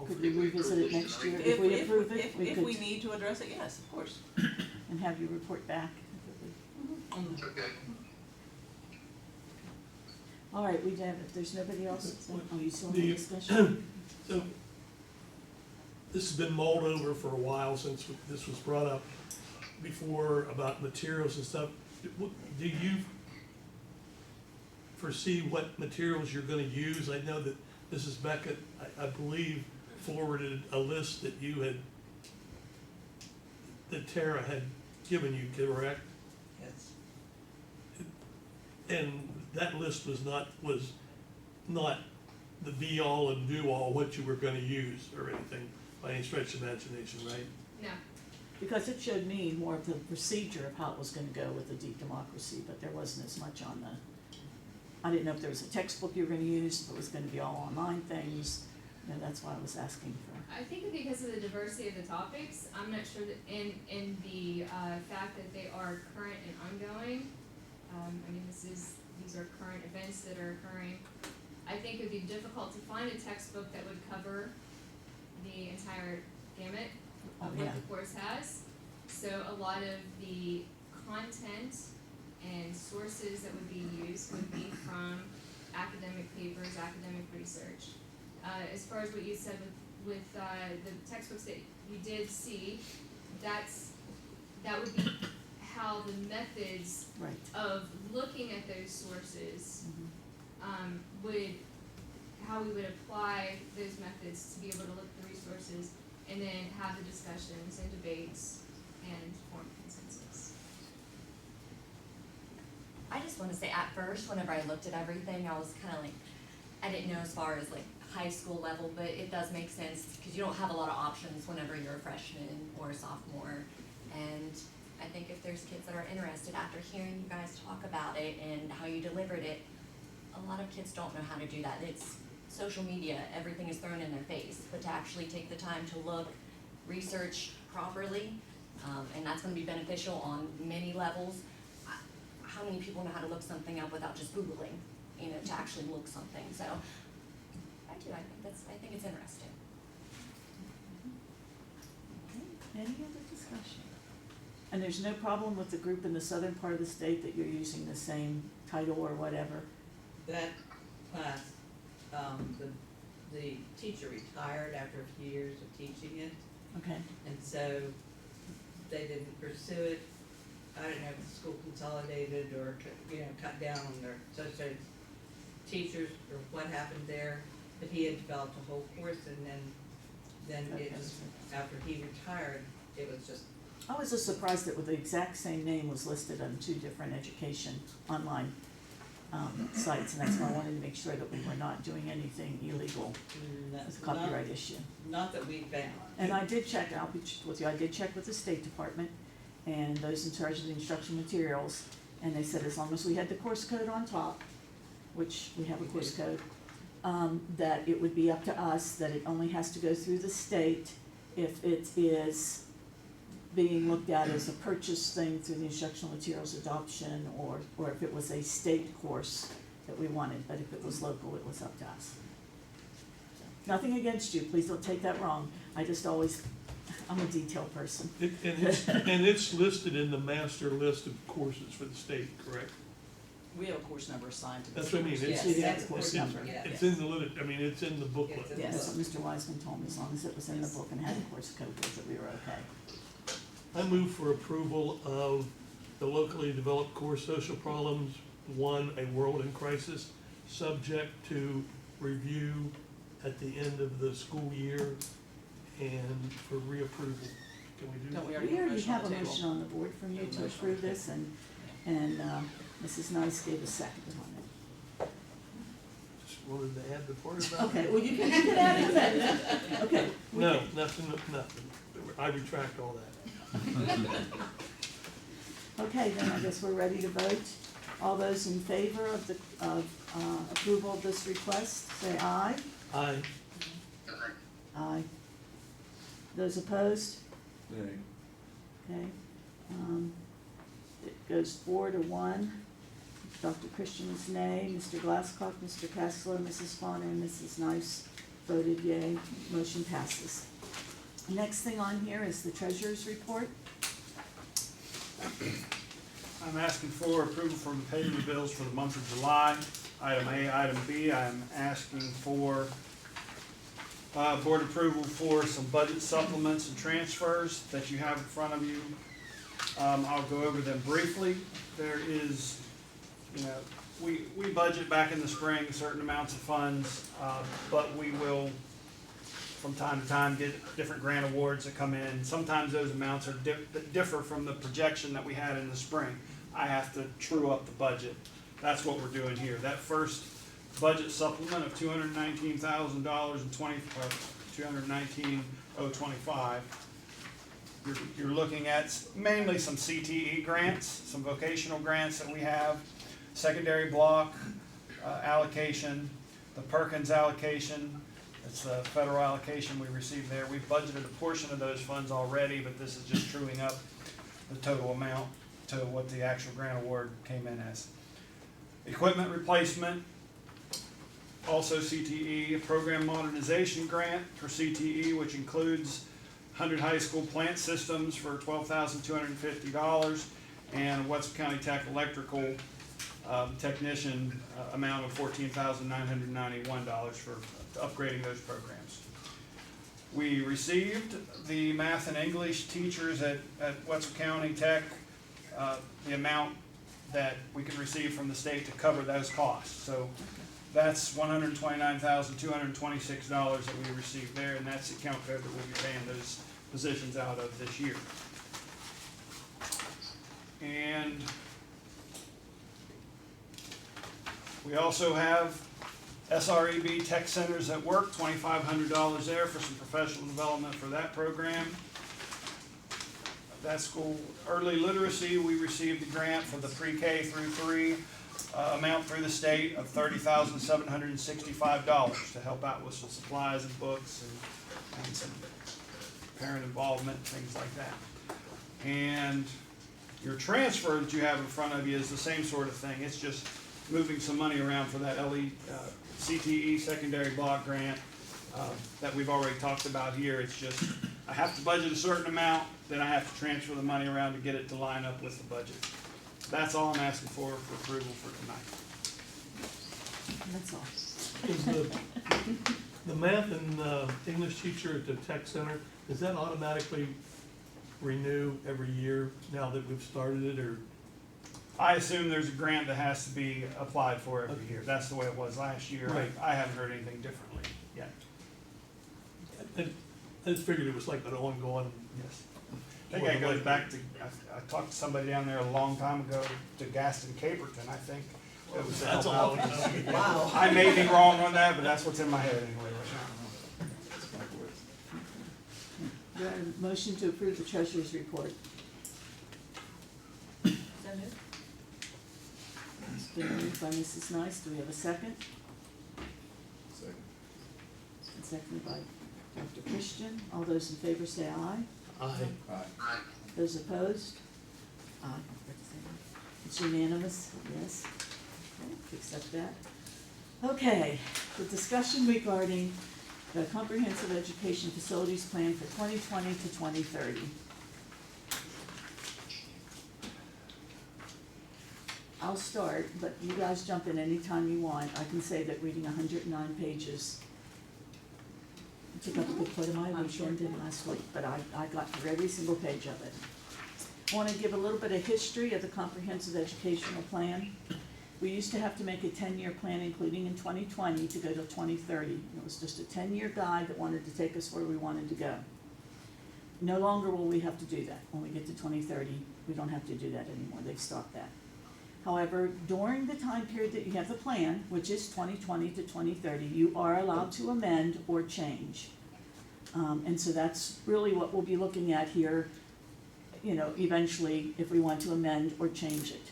Could we revisit it next year? If we approve it, we If we could, need to address it, yes, of course. and have you report back. Okay. All right, we have, if there's nobody else, then, oh, you still have The- discussion? So, this has been mulled over for a while since this was brought up before about materials and stuff. Do you foresee what materials you're gonna use? I know that Mrs. Beckett, I believe, forwarded a list that you had, that Tara had given you, correct? Yes. And that list was not the be-all and do-all what you were gonna use or anything by any stretch of imagination, right? No. Because it showed me more of the procedure of how it was gonna go with the deep democracy, but there wasn't as much on I didn't know if there was a textbook you were gonna use, if it was gonna be all online things, you know, that's why I was asking for. I think because of the diversity of the topics, I'm not sure that in the fact that they are current and ongoing, I mean, these are current events that are occurring. I think it'd be difficult to find a textbook that would cover the entire gamut Oh, of yeah. what the course has. So a lot of the content and sources that would be used would be from academic papers, academic research. As far as what you said with the textbooks that you did see, that would be how the methods Right. of looking at those sources, how we would apply those methods to be able to look at the resources and then have the discussions and debates and form consensus. I just want to say, at first, whenever I looked at everything, I was kind of like, I didn't know as far as like high school level, but it does make sense because you don't have a lot of options whenever you're a freshman or a sophomore. And I think if there's kids that are interested after hearing you guys talk about it and how you delivered it, a lot of kids don't know how to do that. It's social media, everything is thrown in their face, but to actually take the time to look, research properly, and that's going to be beneficial on many levels. How many people know how to look something up without just Googling, you know, to actually look something? So I think it's interesting. Okay, any other discussion? And there's no problem with the group in the southern part of the state that you're using the same title or whatever? That class, the teacher retired after a few years of teaching it, Okay, and so they didn't pursue it. I don't know if the school consolidated or, cut down on their associated teachers or what happened there, but he had developed a whole course, and then it just, after he retired, it was just, I was just surprised that with the exact same name was listed on two different education online sites, and that's why I wanted to make sure that we were not doing anything illegal with a copyright issue. not that we found. And I did check, I'll be with you, I did check with the State Department and those in charge of the instructional materials, and they said as long as we had the course code on top, which we have a course code, that it would be up to us, that it only has to go through the state if it is being looked at as a purchase thing through the instructional materials adoption, or if it was a state course that we wanted, but if it was local, it was up to us. Nothing against you, please don't take that wrong, I'm a detail person. And it's listed in the master list of courses for the state, correct? We have a course number assigned to this. That's what I mean, it's, Yes. Yeah, the course number. it's in the it's in the booklet. It's in Yes, that's what Mr. Wiseman told me, as long as it was in the book and had the course code with it, we were okay. I move for approval of the locally developed course Social Problems 1, A World in Crisis, subject to review at the end of the school year and for reapproval. Can we do Don't we that? already We have a already motion on have the a table? motion on the board from you to approve this, and Mrs. Nice gave a second on it. Just wanted to add the part about. Okay, well, you can add it then. Okay. we No, can- nothing. I retract all that. Okay, then I guess we're ready to vote. All those in favor of approval of this request, say aye. Aye. Aye. Those opposed? Nay. Okay. It goes 4-1. Dr. Christian is nay. Mr. Glasscock, Mr. Kessler, Mrs. Fauna, and Mrs. Nice voted yea. Motion passes. Next thing on here is the treasurer's report. I'm asking for approval for the payment of bills for the month of July. Item A, item B, I'm asking for board approval for some budget supplements and transfers that you have in front of you. I'll go over them briefly. There is, we budget back in the spring certain amounts of funds, but we will from time to time get different grant awards that come in. Sometimes those amounts are differ from the projection that we had in the spring. I have to true up the budget. That's what we're doing here. That first budget supplement of $219,000 and $219,025. You're looking at mainly some CTE grants, some vocational grants that we have, secondary block allocation, the Perkins allocation. It's the federal allocation we received there. We've budgeted a portion of those funds already, but this is just truing up the total amount to what the actual grant award came in as. Equipment replacement, also CTE, a program modernization grant for CTE, which includes 100 high school plant systems for $12,250, and Wetzel County Tech electrical technician amount of $14,991 for upgrading those programs. We received the math and English teachers at Wetzel County Tech the amount that we can receive from the state to cover those costs. So that's $129,226 that we received there, and that's the account code that we'll be paying those positions out of this year. And we also have SREB Tech Centers at Work, $2,500 there for some professional development for that program. That school, early literacy, we received a grant for the pre-K through 3 amount through the state of $30,765 to help out with some supplies and books and some parent involvement, things like that. And your transfer that you have in front of you is the same sort of thing. It's just moving some money around for that CTE secondary block grant that we've already talked about here. It's just, I have to budget a certain amount, then I have to transfer the money around to get it to line up with the budget. That's all I'm asking for approval for tonight. That's all. Is the math and English teacher at the tech center, does that automatically renew every year now that we've started it, or? I assume there's a grant that has to be applied for every year. That's the way it was last year. Right. I haven't heard anything differently yet. I just figured it was like an ongoing. Yes. I think it goes back to, I talked to somebody down there a long time ago, to Gaston Caperton, I think. It was That's a long time. Wow. I may be wrong on that, but that's what's in my head anyway right Do I have a motion to approve the treasurer's report? It's been moved by Mrs. Nice. Do we have a second? Second. And seconded by Dr. Christian. All those in favor say aye. Aye. Aye. Those opposed? Aye. It's unanimous, yes. Okay, accept that. Okay, the discussion regarding the Comprehensive Education Facilities Plan for 2020 to 2030. I'll start, but you guys jump in anytime you want. I can say that reading 109 pages took up a good part of my weekend and last week, but I got through every single page of it. I want to give a little bit of history of the Comprehensive Educational Plan. We used to have to make a 10-year plan, including in 2020, to go to 2030. It was just a 10-year guide that wanted to take us where we wanted to go. No longer will we have to do that. When we get to 2030, we don't have to do that anymore. They've stopped that. However, during the time period that you have the plan, which is 2020 to 2030, you are allowed to amend or change. And so that's really what we'll be looking at here, you know, eventually, if we want to amend or change it.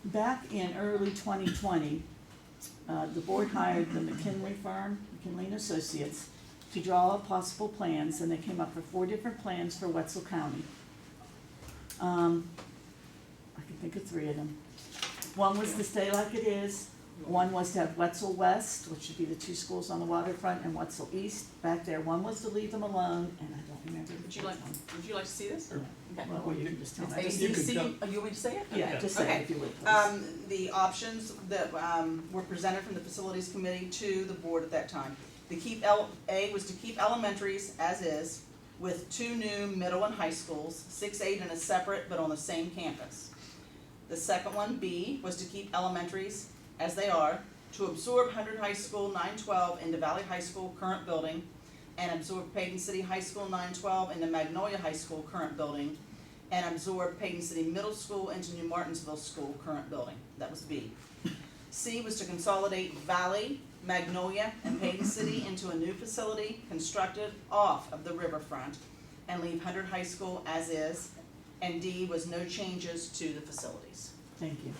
Back in early 2020, the board hired the McKinley firm, McKinley & Associates, to draw up possible plans, and they came up with 4 different plans for Wetzel County. I can think of 3 of them. One was to stay like it is. One was to have Wetzel West, which would be the 2 schools on the waterfront, and Wetzel East back there. One was to leave them alone, and I don't remember the Would you fourth like, one. would you like to see this? Or- Okay. Well, you can just tell me. It's You could ACC, jump. oh, you want me to say it? Yeah, just say Okay. it if you would, please. The options that were presented from the facilities committee to the board at that time. A was to keep elementaries as is, with 2 new middle and high schools, 6, 8 in a separate but on the same campus. The second one, B, was to keep elementaries as they are, to absorb 100 High School 912 into Valley High School current building, and absorb Payton City High School 912 into Magnolia High School current building, and absorb Payton City Middle School into New Martinsville School current building. That was B. C was to consolidate Valley, Magnolia, and Payton City into a new facility constructed off of the riverfront, and leave 100 High School as is. And D was no changes to the facilities. Thank you.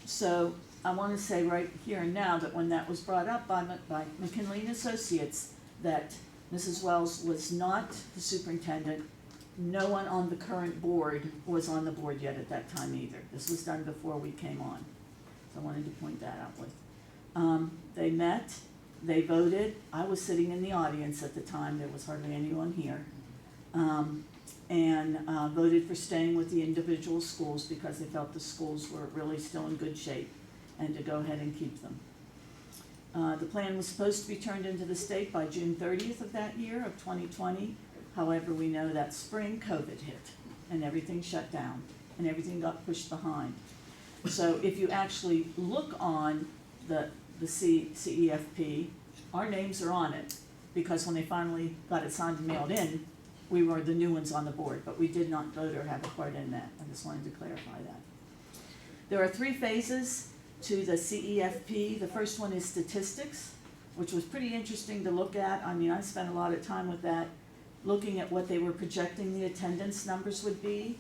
So I want to say right here and now that when that was brought up by McKinley & Associates, that Mrs. Wells was not the superintendent. No one on the current board was on the board yet at that time either. This was done before we came on. So I wanted to point that out with. They met, they voted. I was sitting in the audience at the time. There was hardly anyone here. And voted for staying with the individual schools because they felt the schools were really still in good shape and to go ahead and keep them. The plan was supposed to be turned into the state by June 30th of that year of 2020. However, we know that spring COVID hit and everything shut down, and everything got pushed behind. So if you actually look on the CEFP, our names are on it, because when they finally got it signed and mailed in, we were the new ones on the board, but we did not vote or have a part in that. I just wanted to clarify that. There are 3 phases to the CEFP. The first one is statistics, which was pretty interesting to look at. I mean, I spent a lot of time with that, looking at what they were projecting the attendance numbers would be,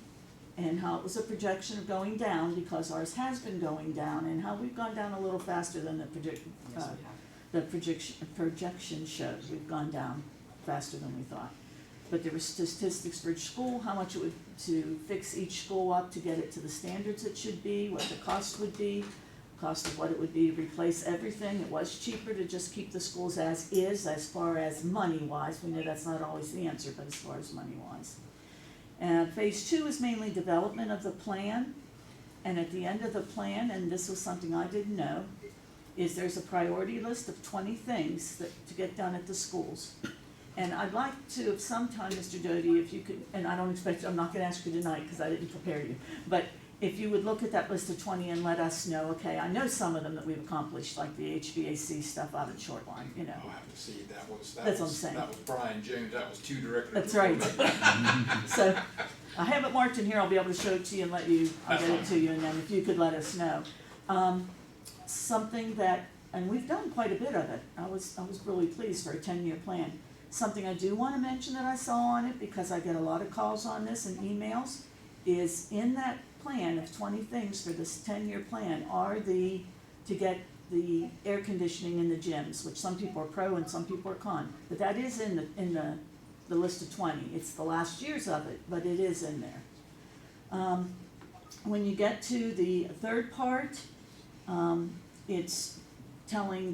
and how it was a projection of going down, because ours has been going down, and how we've gone down a little faster than the projection showed. We've gone down faster than we thought. But there were statistics for each school, how much it would to fix each school up to get it to the standards it should be, what the cost would be, cost of what it would be to replace everything. It was cheaper to just keep the schools as is, as far as money-wise. We know that's not always the answer, but as far as money-wise. And phase 2 is mainly development of the plan. And at the end of the plan, and this was something I didn't know, is there's a priority list of 20 things to get done at the schools. And I'd like to, if sometime, Mr. Doty, if you could, and I don't expect, I'm not gonna ask you tonight because I didn't prepare you, but if you would look at that list of 20 and let us know, okay, I know some of them that we've accomplished, like the HVAC stuff out at Shoreline, you know. I'll have to see, that's what I'm saying. That was Brian Jones, that was 2 directors. That's right. So, I have it marked in here, I'll be able to show it to you and let you, I'll get it to you, and then if you could let us know. Something that, and we've done quite a bit of it, I was really pleased for a 10-year plan. Something I do wanna mention that I saw on it, because I get a lot of calls on this and emails, is in that plan of 20 things for this 10-year plan are to get the air conditioning in the gyms, which some people are pro and some people are con. But that is in the list of 20. It's the last years of it, but it is in there. When you get to the third part, it's telling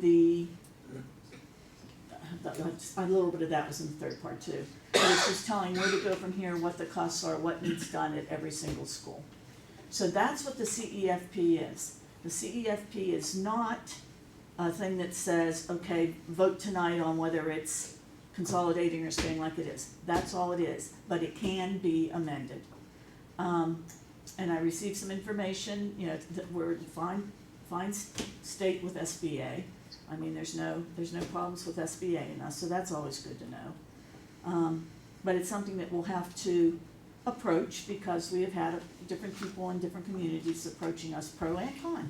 a little bit of that was in the third part too. But it's just telling where to go from here, what the costs are, what needs done at every single school. So that's what the CEFP is. The CEFP is not a thing that says, okay, vote tonight on whether it's consolidating or staying like it is. That's all it is, but it can be amended. And I received some information, you know, that we're fine state with SBA. I mean, there's no problems with SBA and us, so that's always good to know. But it's something that we'll have to approach, because we have had different people in different communities approaching us pro and con.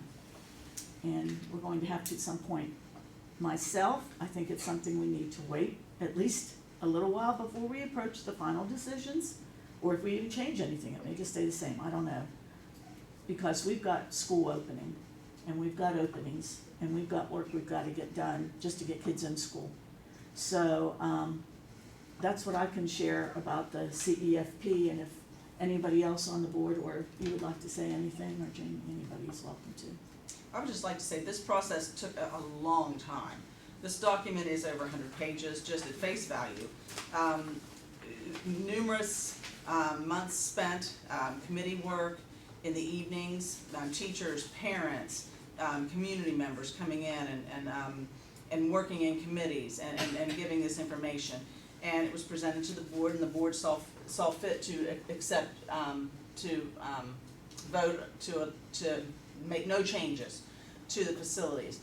And we're going to have to at some point. Myself, I think it's something we need to wait at least a little while before we approach the final decisions, or if we even change anything, it may just stay the same, I don't know. Because we've got school opening, and we've got openings, and we've got work we've got to get done just to get kids in school. So that's what I can share about the CEFP, and if anybody else on the board, or if you would like to say anything, or Jamie, anybody is welcome to. I would just like to say, this process took a long time. This document is over 100 pages, just at face value. Numerous months spent, committee work in the evenings, teachers, parents, community members coming in and working in committees and giving this information. And it was presented to the board, and the board saw fit to accept, vote to make no changes to the facilities.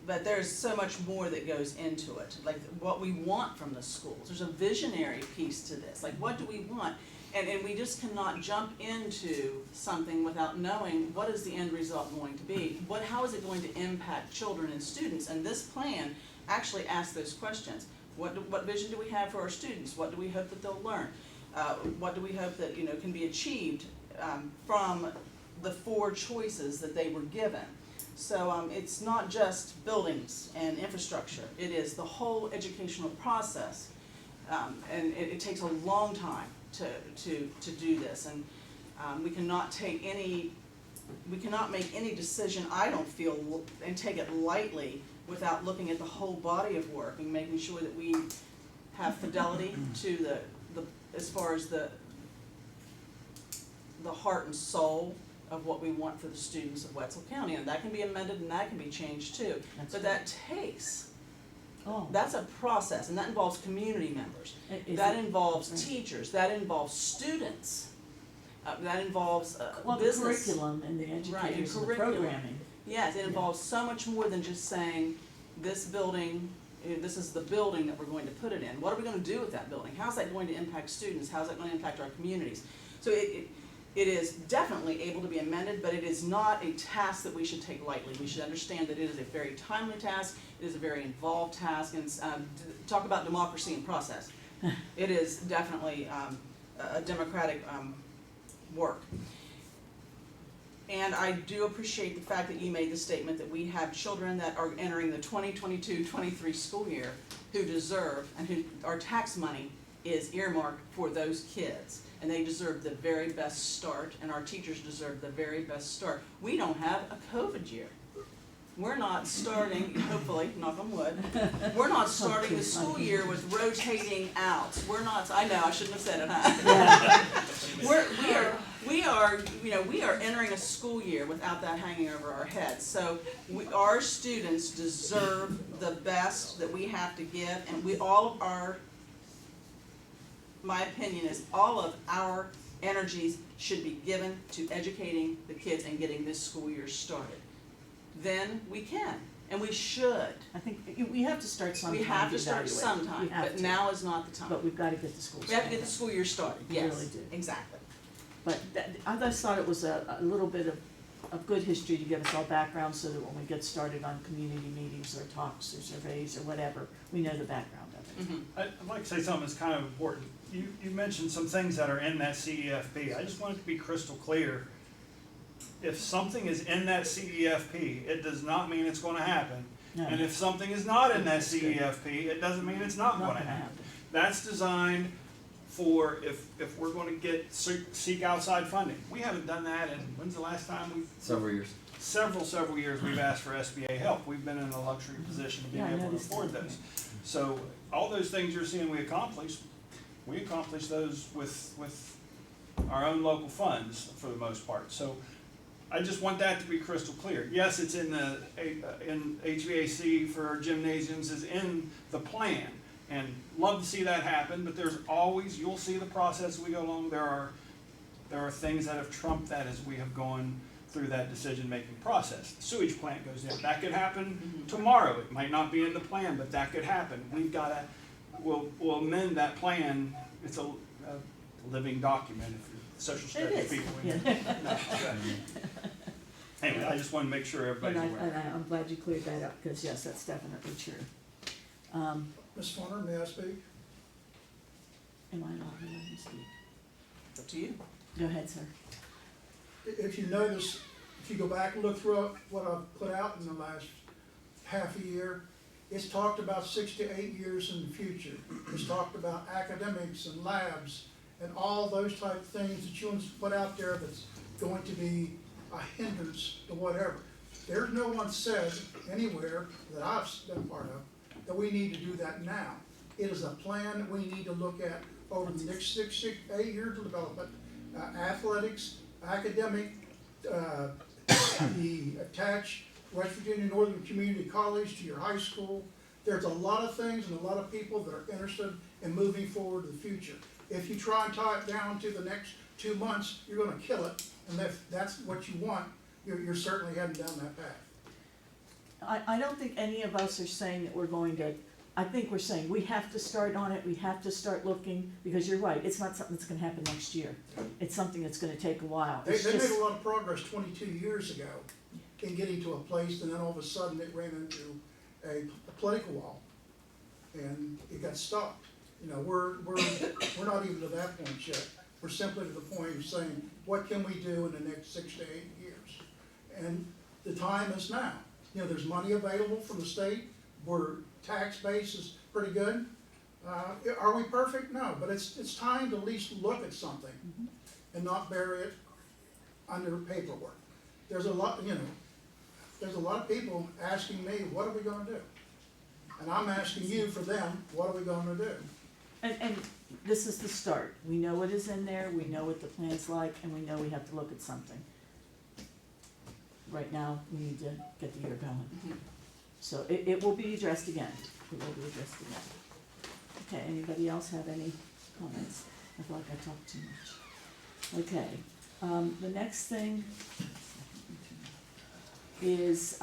But there's so much more that goes into it, like what we want from the schools. There's a visionary piece to this, like what do we want? And we just cannot jump into something without knowing what is the end result going to be. How is it going to impact children and students? And this plan actually asks those questions. What vision do we have for our students? What do we hope that they'll learn? What do we hope that can be achieved from the 4 choices that they were given? So it's not just buildings and infrastructure. It is the whole educational process, and it takes a long time to do this. And we cannot make any decision, I don't feel, and take it lightly without looking at the whole body of work and making sure that we have fidelity to the as far as the heart and soul of what we want for the students of Wetzel County. And that can be amended and that can be changed too. But that takes Oh. That's a process, and that involves community members. Is That it- involves right. teachers, that involves students, that involves Well, the business. curriculum and the educators and the curriculum. programming. Yes, it Yeah. involves so much more than just saying, this building, this is the building that we're going to put it in. What are we gonna do with that building? How's that going to impact students? How's that gonna impact our communities? So it is definitely able to be amended, but it is not a task that we should take lightly. We should understand that it is a very timely task, it is a very involved task, and talk about democracy and process. It is definitely a democratic work. And I do appreciate the fact that you made the statement that we have children that are entering the 2022-23 school year who deserve, and who, our tax money is earmarked for those kids. And they deserve the very best start, and our teachers deserve the very best start. We don't have a COVID year. We're not starting, hopefully, knock on wood, we're not starting the school year with rotating out. We're not, I know, I shouldn't have said it, huh? We are entering a school year without that hanging over our heads. So our students deserve the best that we have to give, and all of our, my opinion is, all of our energies should be given to educating the kids and getting this school year started. Then we can, and we should. I think we have to start sometime. We have to start evaluate. sometime, We have but to. now is not the time. But we've got to get the schools. We have to get the school year started, We yes, really do. exactly. But I just thought it was a little bit of good history to give us all background, so that when we get started on community meetings or talks or surveys or whatever, we know the background of it. Mhm. I'd like to say something that's kind of important. You mentioned some things that are in that CEFP. I just want it to be crystal clear. If something is in that CEFP, it does not mean it's gonna happen. No. And if something is not in that That's good. CEFP, it doesn't mean it's not Not gonna gonna happen. happen. That's designed for if we're gonna seek outside funding. We haven't done that in, when's the last time we've? Several years. Several years we've asked for SBA help. We've been in a luxury position of being Yeah, I able to noticed afford that, those. So all those things you're seeing we accomplish those with our own local funds for the most part. So I just want that to be crystal clear. Yes, it's in the, in HVAC for gymnasiums is in the plan. And love to see that happen, but there's always, you'll see the process as we go along. There are things that have trumped that as we have gone through that decision-making process. The sewage plant goes in. That could happen tomorrow. It might not be in the plan, but that could happen. We've gotta, we'll amend that plan. It's a living document if you're social It studies is. people. Yeah. Anyway, I just wanna make sure everybody's aware. I'm glad you cleared that up, because yes, that's definitely true. Ms. Funner, may I speak? Am I not allowed to speak? Up to you. Go ahead, sir. If you notice, if you go back and look through what I've put out in the last half a year, it's talked about 6 to 8 years in the future. It's talked about academics and labs and all those type of things that you want to put out there that's going to be a hindrance to whatever. There's no one said anywhere that I've been part of that we need to do that now. It is a plan that we need to look at over the next 6 to 8 years of development. Athletics, academic, the attached West Virginia Northern Community College to your high school. There's a lot of things and a lot of people that are interested in moving forward to the future. If you try and tie it down to the next 2 months, you're gonna kill it, and if that's what you want, you're certainly heading down that path. I don't think any of us are saying that we're going to, I think we're saying we have to start on it, we have to start looking, because you're right, it's not something that's gonna happen next year. It's something that's gonna take a while. They It's made just- a lot of progress 22 years ago in getting to a place, and then all of a sudden it ran into a political wall, and it got stopped. You know, we're not even to that point yet. We're simply to the point of saying, what can we do in the next 6 to 8 years? And the time is now. You know, there's money available from the state, where tax base is pretty good. Are we perfect? No, but it's time to at least look at something and not bury it under paperwork. There's a lot, you know, there's a lot of people asking me, what are we gonna do? And I'm asking you for them, what are we gonna do? And this is the start. We know what is in there, we know what the plan's like, and we know we have to look at something. Right now, we need to get the year going. So it will be addressed again. It will be addressed again. Okay, anybody else have any comments? I feel like I talked too much. Okay, the next thing is,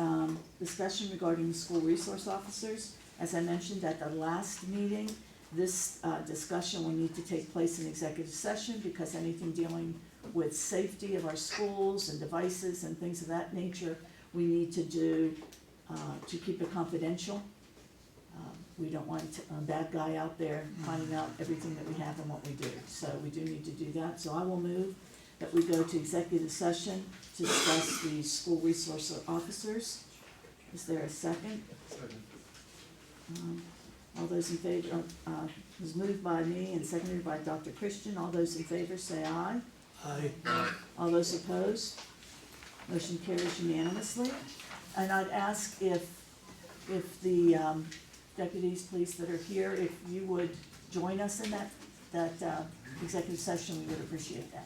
discussion regarding the school resource officers. As I mentioned at the last meeting, this, discussion will need to take place in executive session because anything dealing with safety of our schools and devices and things of that nature, we need to do, to keep it confidential. We don't want a bad guy out there finding out everything that we have and what we do, so we do need to do that. So I will move that we go to executive session to discuss the school resource officers. Is there a second? All those in favor, it was moved by me and seconded by Dr. Christian. All those in favor say aye. Aye. All those opposed? Motion carries unanimously. And I'd ask if the deputies, please, that are here, if you would join us in that executive session, we would appreciate that.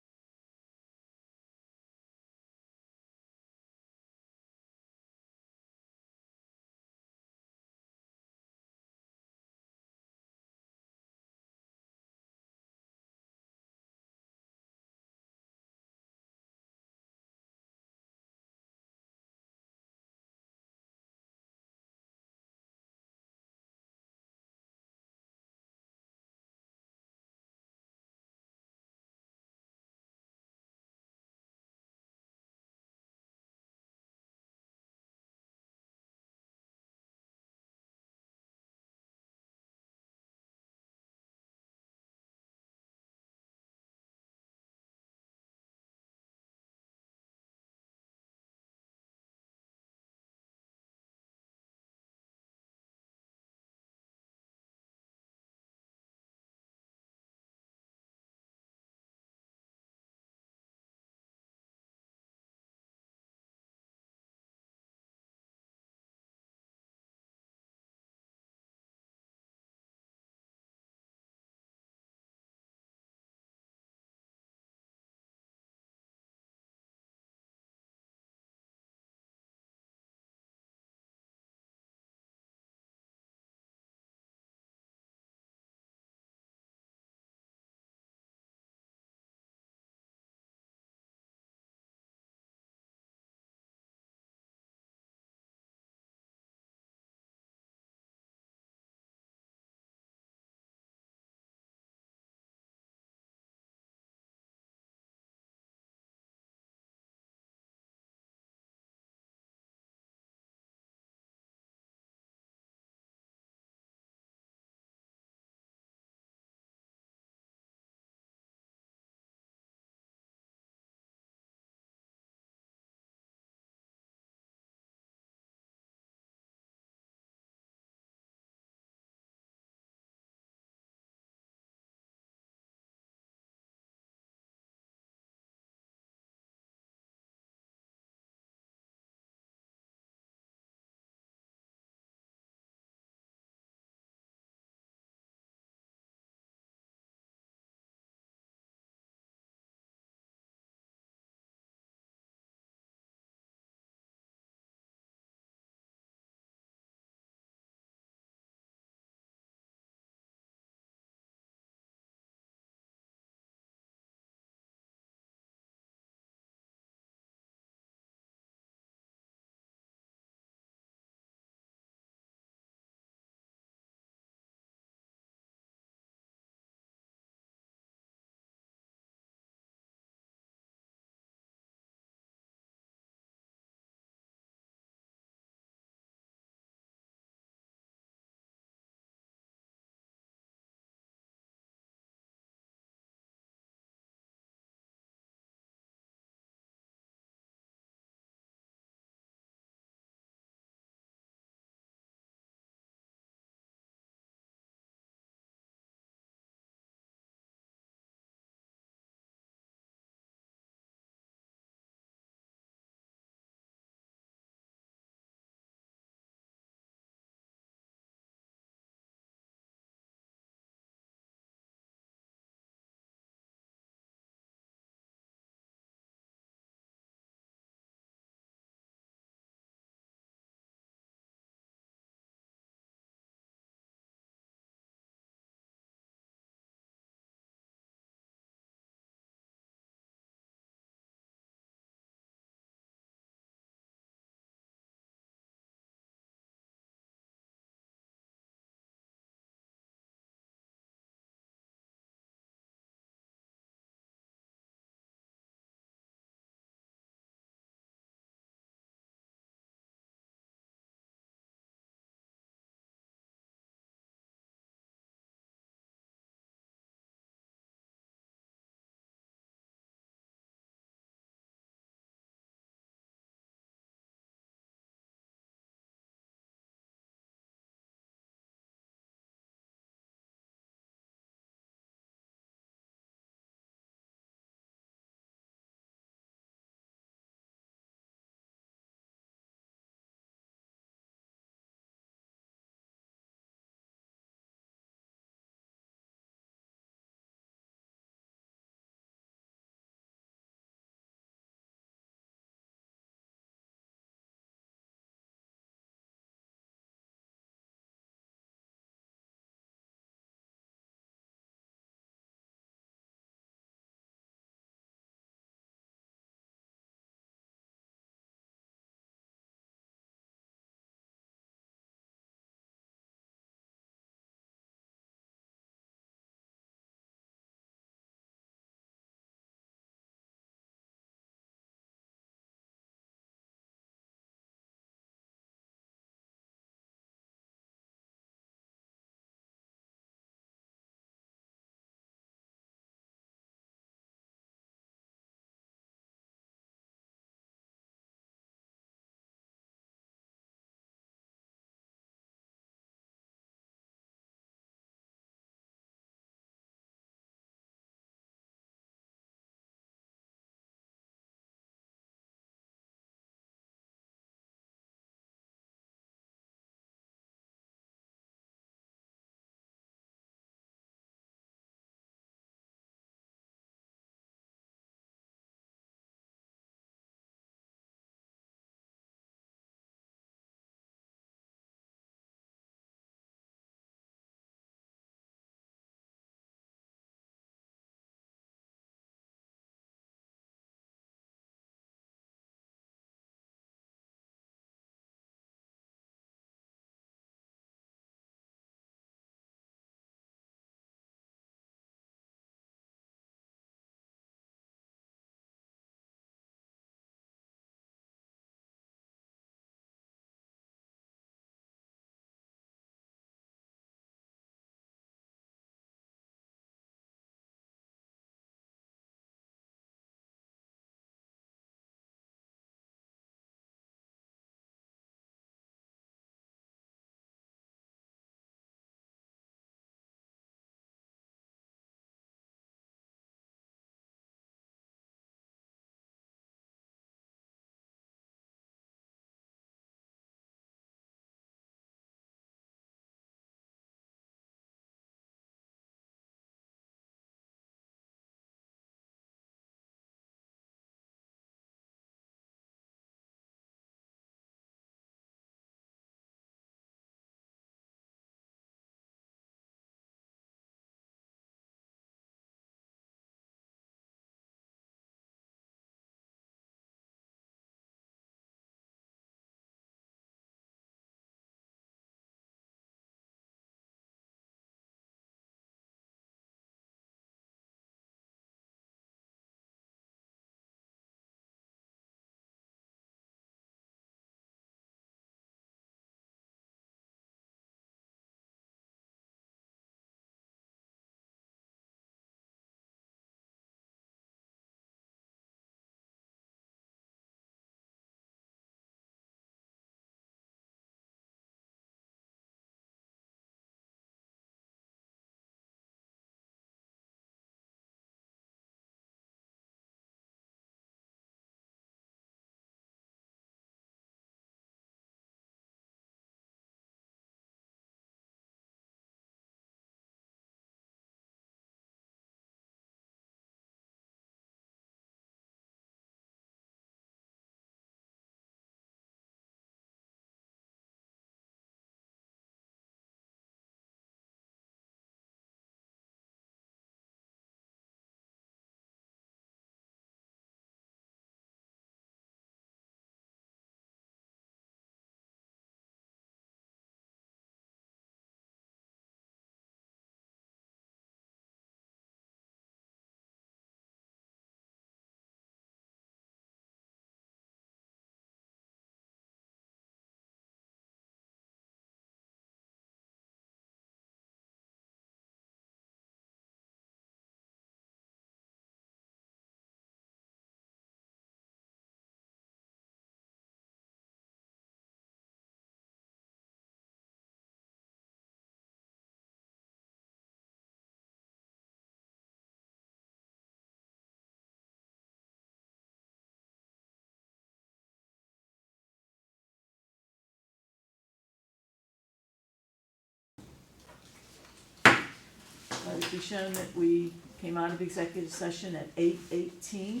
Let it be shown that we came out of executive session at 8:18.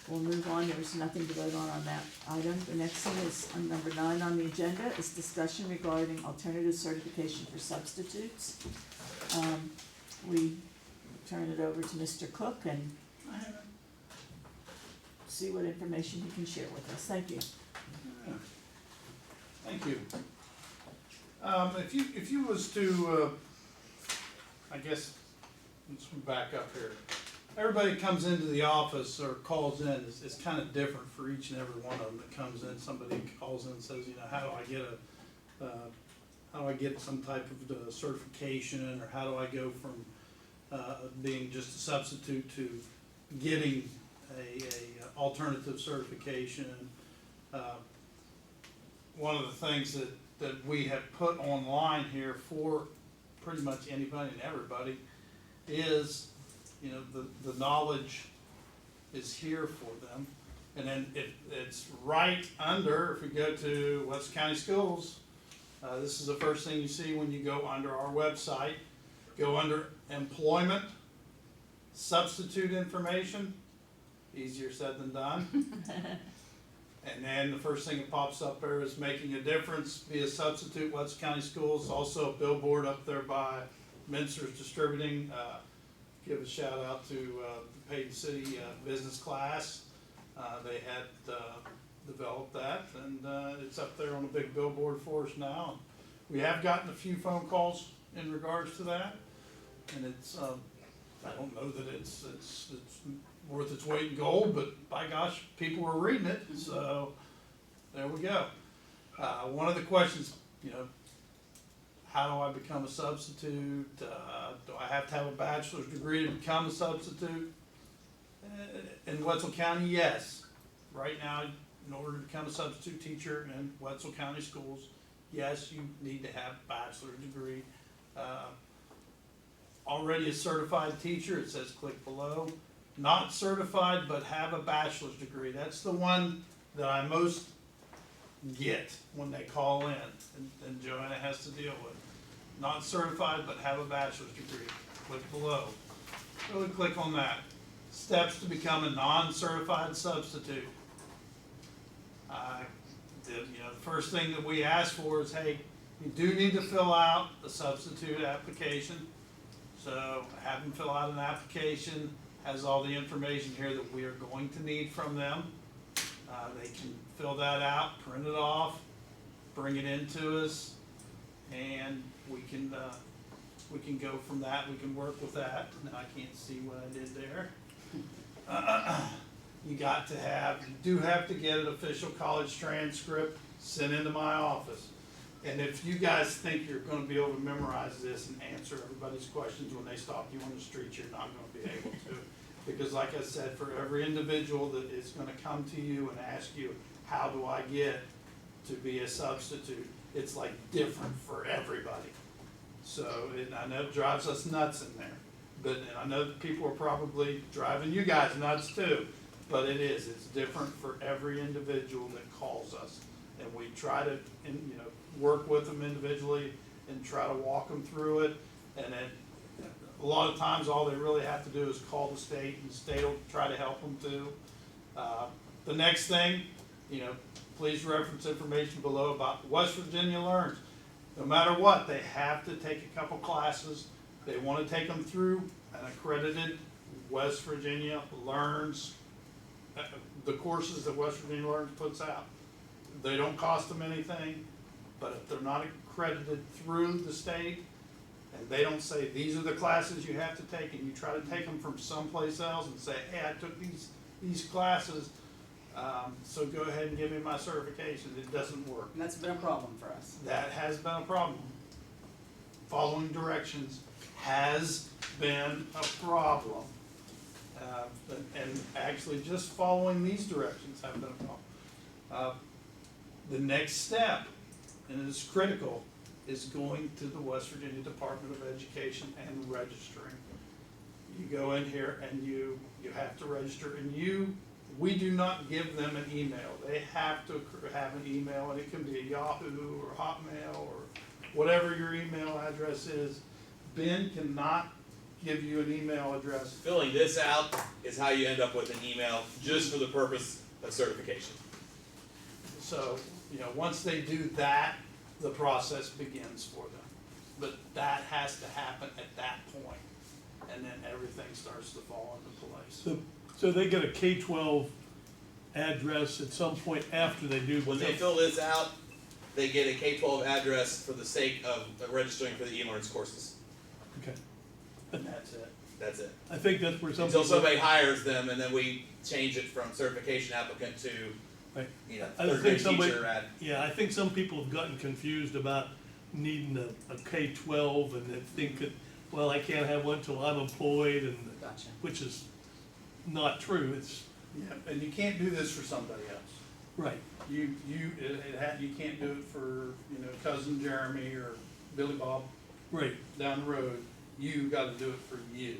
We'll move on, there was nothing to vote on that item. The next thing is, on number 9 on the agenda, is discussion regarding alternative certification for substitutes. We turn it over to Mr. Cook and see what information he can share with us. Thank you. Thank you. If you was to, I guess, let's back up here. Everybody comes into the office or calls in, it's kind of different for each and every one of them that comes in. Somebody calls in and says, you know, how do I get some type of certification, or how do I go from being just a substitute to getting a alternative certification? One of the things that we have put online here for pretty much anybody and everybody is, you know, the knowledge is here for them. And then it's right under, if we go to Webster County Schools, this is the first thing you see when you go under our website. Go under employment, substitute information, easier said than done. And then the first thing that pops up there is making a difference, be a substitute, Webster County Schools. Also a billboard up there by Minster's Distributing. Give a shout out to the Hayden City business class. They had developed that, and it's up there on a big billboard for us now. We have gotten a few phone calls in regards to that, and it's I don't know that it's worth its weight in gold, but by gosh, people were reading it, so there we go. One of the questions, you know, how do I become a substitute? Do I have to have a bachelor's degree to become a substitute? In Wetzel County, yes. Right now, in order to become a substitute teacher in Wetzel County Schools, yes, you need to have a bachelor's degree. Already a certified teacher, it says click below. Not certified, but have a bachelor's degree. That's the one that I most get when they call in, and Joanna has to deal with. Not certified, but have a bachelor's degree. Click below. Really click on that. Steps to become a non-certified substitute. The first thing that we ask for is, hey, you do need to fill out a substitute application. So have them fill out an application, has all the information here that we are going to need from them. They can fill that out, print it off, bring it into us, and we can go from that. We can work with that. Now I can't see what I did there. You do have to get an official college transcript sent into my office. And if you guys think you're gonna be able to memorize this and answer everybody's questions when they stop you on the street, you're not gonna be able to. Because like I said, for every individual that is gonna come to you and ask you, how do I get to be a substitute? It's like different for everybody. So, and I know it drives us nuts in there. But, and I know that people are probably driving you guys nuts too. But it's different for every individual that calls us. And we try to, work with them individually and try to walk them through it. And then a lot of times all they really have to do is call the state, and the state will try to help them too. The next thing, please reference information below about West Virginia Learns. No matter what, they have to take a couple classes. They want to take them through an accredited West Virginia Learns, the courses that West Virginia Learns puts out. They don't cost them anything, but if they're not accredited through the state, and they don't say, these are the classes you have to take, and you try to take them from someplace else and say, hey, I took these classes, so go ahead and give me my certification, it doesn't work. And that's been a problem for us. That has been a problem. Following directions has been a problem. And actually just following these directions have been a problem. The next step, and it is critical, is going to the West Virginia Department of Education and registering. You go in here and you have to register, and we do not give them an email. They have to have an email, and it can be a Yahoo or Hotmail or whatever your email address is. Ben cannot give you an email address. Filling this out is how you end up with an email, just for the purpose of certification. So, once they do that, the process begins for them. But that has to happen at that point, and then everything starts to fall into place. So they get a K-12 address at some point after they do. When they fill this out, they get a K-12 address for the sake of registering for the e-learning courses. Okay, And that's it. That's it. I think that's where some Until people. somebody hires them, and then we change it from certification applicant to, Right. third grade teacher at. Yeah, I think some people have gotten confused about needing a K-12 and they think that, well, I can't have one till I'm employed and, Gotcha. which is not true, it's, Yeah, and you can't do this for somebody else. right. You can't do it for, cousin Jeremy or Billy Bob Right, down the road. You gotta do it for you.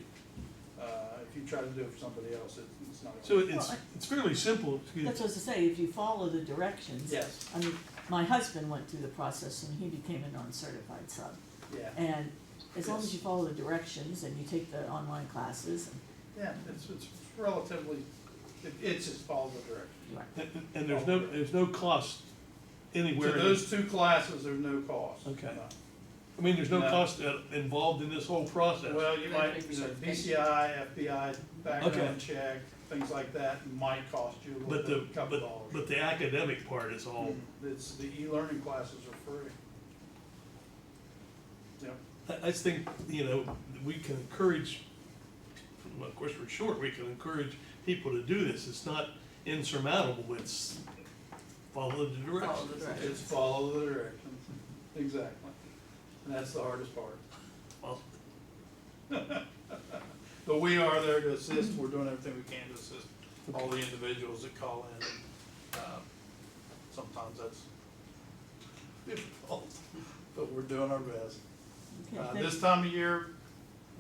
If you try to do it for somebody else, it's not. so gonna work. it's fairly simple, That's what I was to say, if you follow the directions. Yes. I mean, my husband went through the process and he became a non-certified sub. Yeah, And as long Yes. as you follow the directions and you take the online classes, yeah, it's relatively, it's just follow the direction. and there's no cost To anywhere. those two classes, there's no cost. Okay. No. I mean, there's no No. cost involved in this whole process. Well, you might, BCI, FBI, Okay. background check, things like that might cost you a But little bit, a couple dollars. but the academic part is all, It's, the e-learning classes are free. Yep. I just think, we can encourage, well, of course, we're short, we can encourage people to do this. It's not insurmountable, it's follow the directions. Follow the directions. It's follow the directions, exactly. And that's the hardest part. Well, But we are there to assist, we're doing everything we can to assist all the individuals that call in. Sometimes that's difficult, but we're doing our best. okay, This time of year,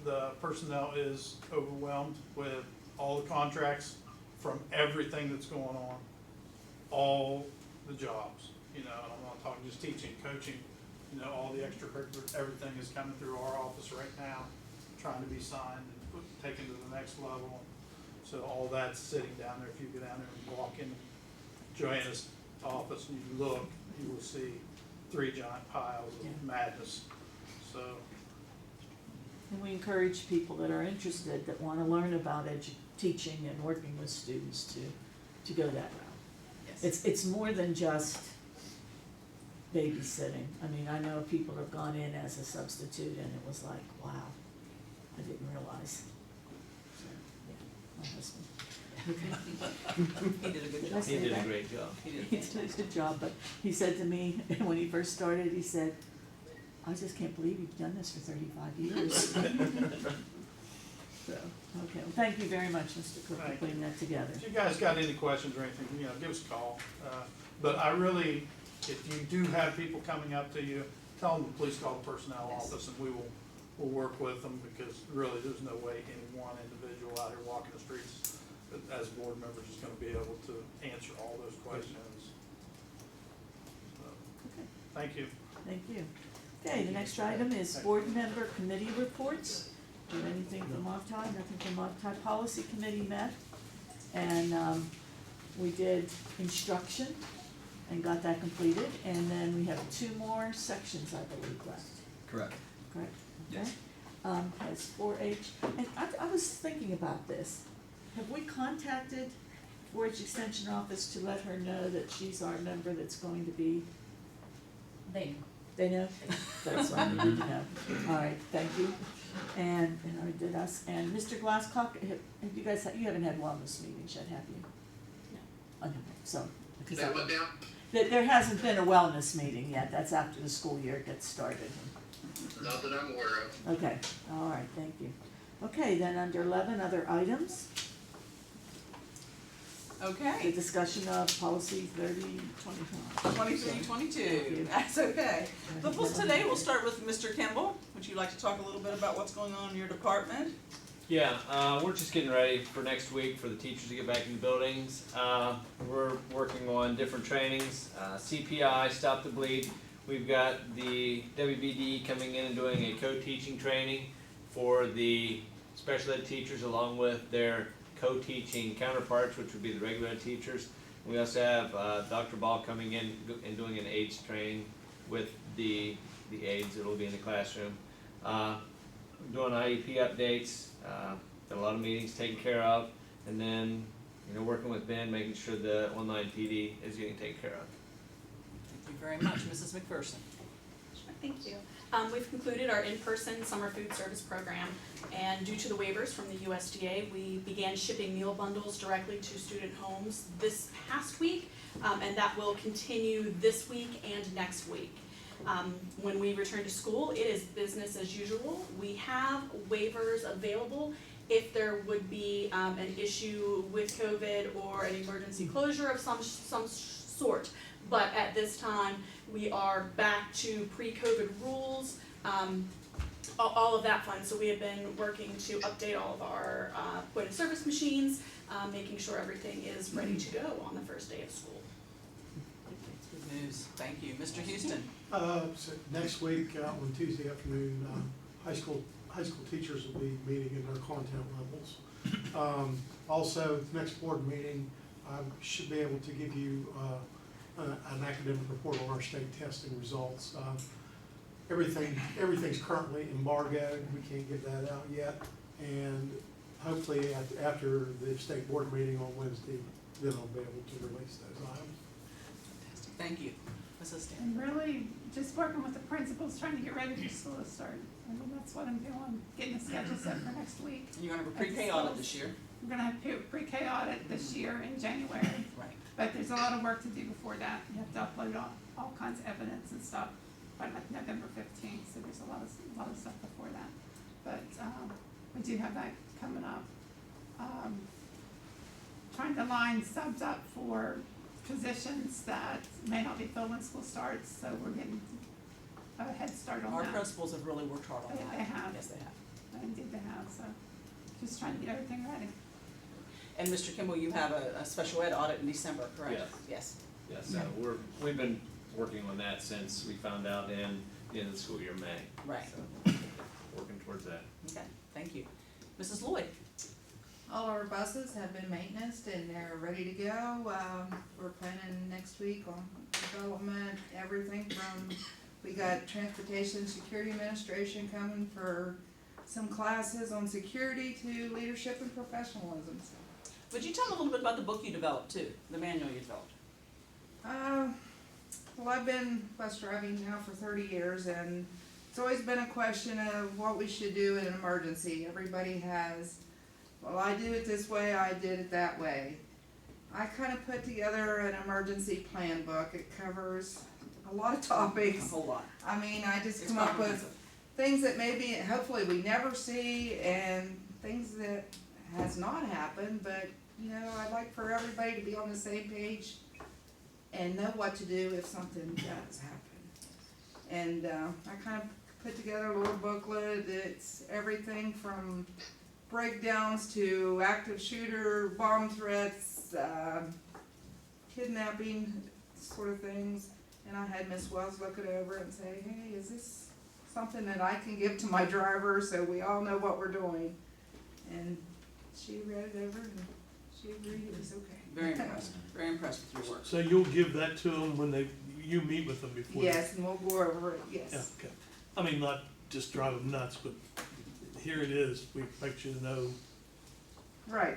the personnel is overwhelmed with all the contracts from everything that's going on, all the jobs, and I'm not talking just teaching, coaching, all the extracurricular, everything is coming through our office right now, trying to be signed and taken to the next level. So all that's sitting down there. If you go down there and walk in Joanna's office and you look, you will see 3 giant piles Yeah. of madness, so. and we encourage people that are interested, that wanna learn about teaching and working with students to go that route. Yes. It's more than just babysitting. I mean, I know people have gone in as a substitute and it was like, wow, I didn't realize. So, yeah, my husband. He did a good Did I job. say that? great job. He did He did a good job, but he said to me, when he first started, he said, I just can't believe you've done this for 35 years. So, okay, well, thank you very much, Mr. Cook, for Thank you. putting that together. If you guys got any questions or anything, give us a call. But I really, if you do have people coming up to you, tell them to please call the personnel office and we'll work with them, because really there's no way any one individual out here walking the streets as board members is gonna be able to answer all those questions. So, Okay, thank you. thank you. Okay, the next item is board member committee reports. Do anything from Moftai, nothing from Moftai. Policy committee met, and we did instruction and got that completed, and then we have 2 more sections, I believe, left. Correct. Correct? Yes. Okay. Has 4-H, and I was thinking about this. Have we contacted 4-H Extension Office to let her know that she's our member that's going to be, they know? That's what I needed to know. All right, thank you. And I did us, and Mr. Glasscock, have you guys, you haven't had wellness meetings yet, have you? No. Okay, so. because Say what now? There hasn't been a wellness meeting yet, that's after the school year gets started. Not that I'm aware of. Okay, all right, thank you. Okay, then under 11, other items, the Okay, discussion of policy 3025. 2322, that's okay. The full today, we'll start with Mr. Kimball. Would you like to talk a little bit about what's going on in your department? Yeah, we're just getting ready for next week for the teachers to get back in the buildings. We're working on different trainings, CPI, Stop the Bleed. We've got the WBD coming in and doing a co-teaching training for the special ed teachers along with their co-teaching counterparts, which would be the regular ed teachers. We also have Dr. Ball coming in and doing an aids training with the aides that will be in the classroom. Doing IEP updates, got a lot of meetings taken care of, and then, working with Ben, making sure the online PD is getting taken care of. Thank you very much. Mrs. McPherson. Thank you. We've concluded our in-person summer food service program, and due to the waivers from the USDA, we began shipping meal bundles directly to student homes this past week, and that will continue this week and next week. When we return to school, it is business as usual. We have waivers available if there would be an issue with COVID or an emergency closure of some sort. But at this time, we are back to pre-COVID rules, all of that fun. So we have been working to update all of our point of service machines, making sure everything is ready to go on the first day of school. That's good news. Thank you. Mr. Houston. So next week, on Tuesday afternoon, high school teachers will be meeting in their content levels. Also, next board meeting, I should be able to give you an academic report on our state testing results. Everything's currently embargoed. We can't get that out yet. And hopefully after the state board meeting on Wednesday, then I'll be able to release those items. Fantastic. Thank you. Mrs. Stan. And really, just working with the principals, trying to get ready for school to start. I mean, that's what I'm doing, getting the schedule set for next week. And you're gonna have a pre-K audit this year. We're gonna have pre-K audit this year in January. Right. But there's a lot of work to do before that. You have to upload all kinds of evidence and stuff by like November 15th, so there's a lot of stuff before that. But we do have that coming up. Trying to line subs up for positions that may not be filled when school starts, so we're getting a head start on Our that. principals have really worked hard on that. They have. Yes, they have. Indeed they have, so just trying to get everything ready. And Mr. Kimball, you have a special ed audit in December, correct? Yes. Yes. Yeah, so we've been working on that since we found out in the end of the school year, May. Right. So, working towards that. Okay, thank you. Mrs. Lloyd. All our buses have been maintenanced and they're ready to go. We're planning next week on development, everything from, we got Transportation Security Administration coming for some classes on security to leadership and professionalism. Would you tell me a little bit about the book you developed too, the manual you developed? Well, I've been bus driving now for 30 years, and it's always been a question of what we should do in an emergency. Everybody has, well, I do it this way, I did it that way. I kind of put together an emergency plan book. It covers a lot of topics. A whole lot. I mean, I just It's come up with comprehensive. things that maybe, hopefully we never see, and things that has not happened, but, you know, I'd like for everybody to be on the same page and know what to do if something does happen. And I kind of put together a little booklet. It's everything from breakdowns to active shooter, bomb threats, kidnapping sort of things. And I had Miss Wells look it over and say, hey, is this something that I can give to my driver so we all know what we're doing? And she read it over and she agreed it was okay. Very impressed with your work. So you'll give that to them when you meet with them before? Yes, and we'll go over it, yes. Yeah, okay. I mean, not just drive them nuts, but here it is, we expect you to know. Right.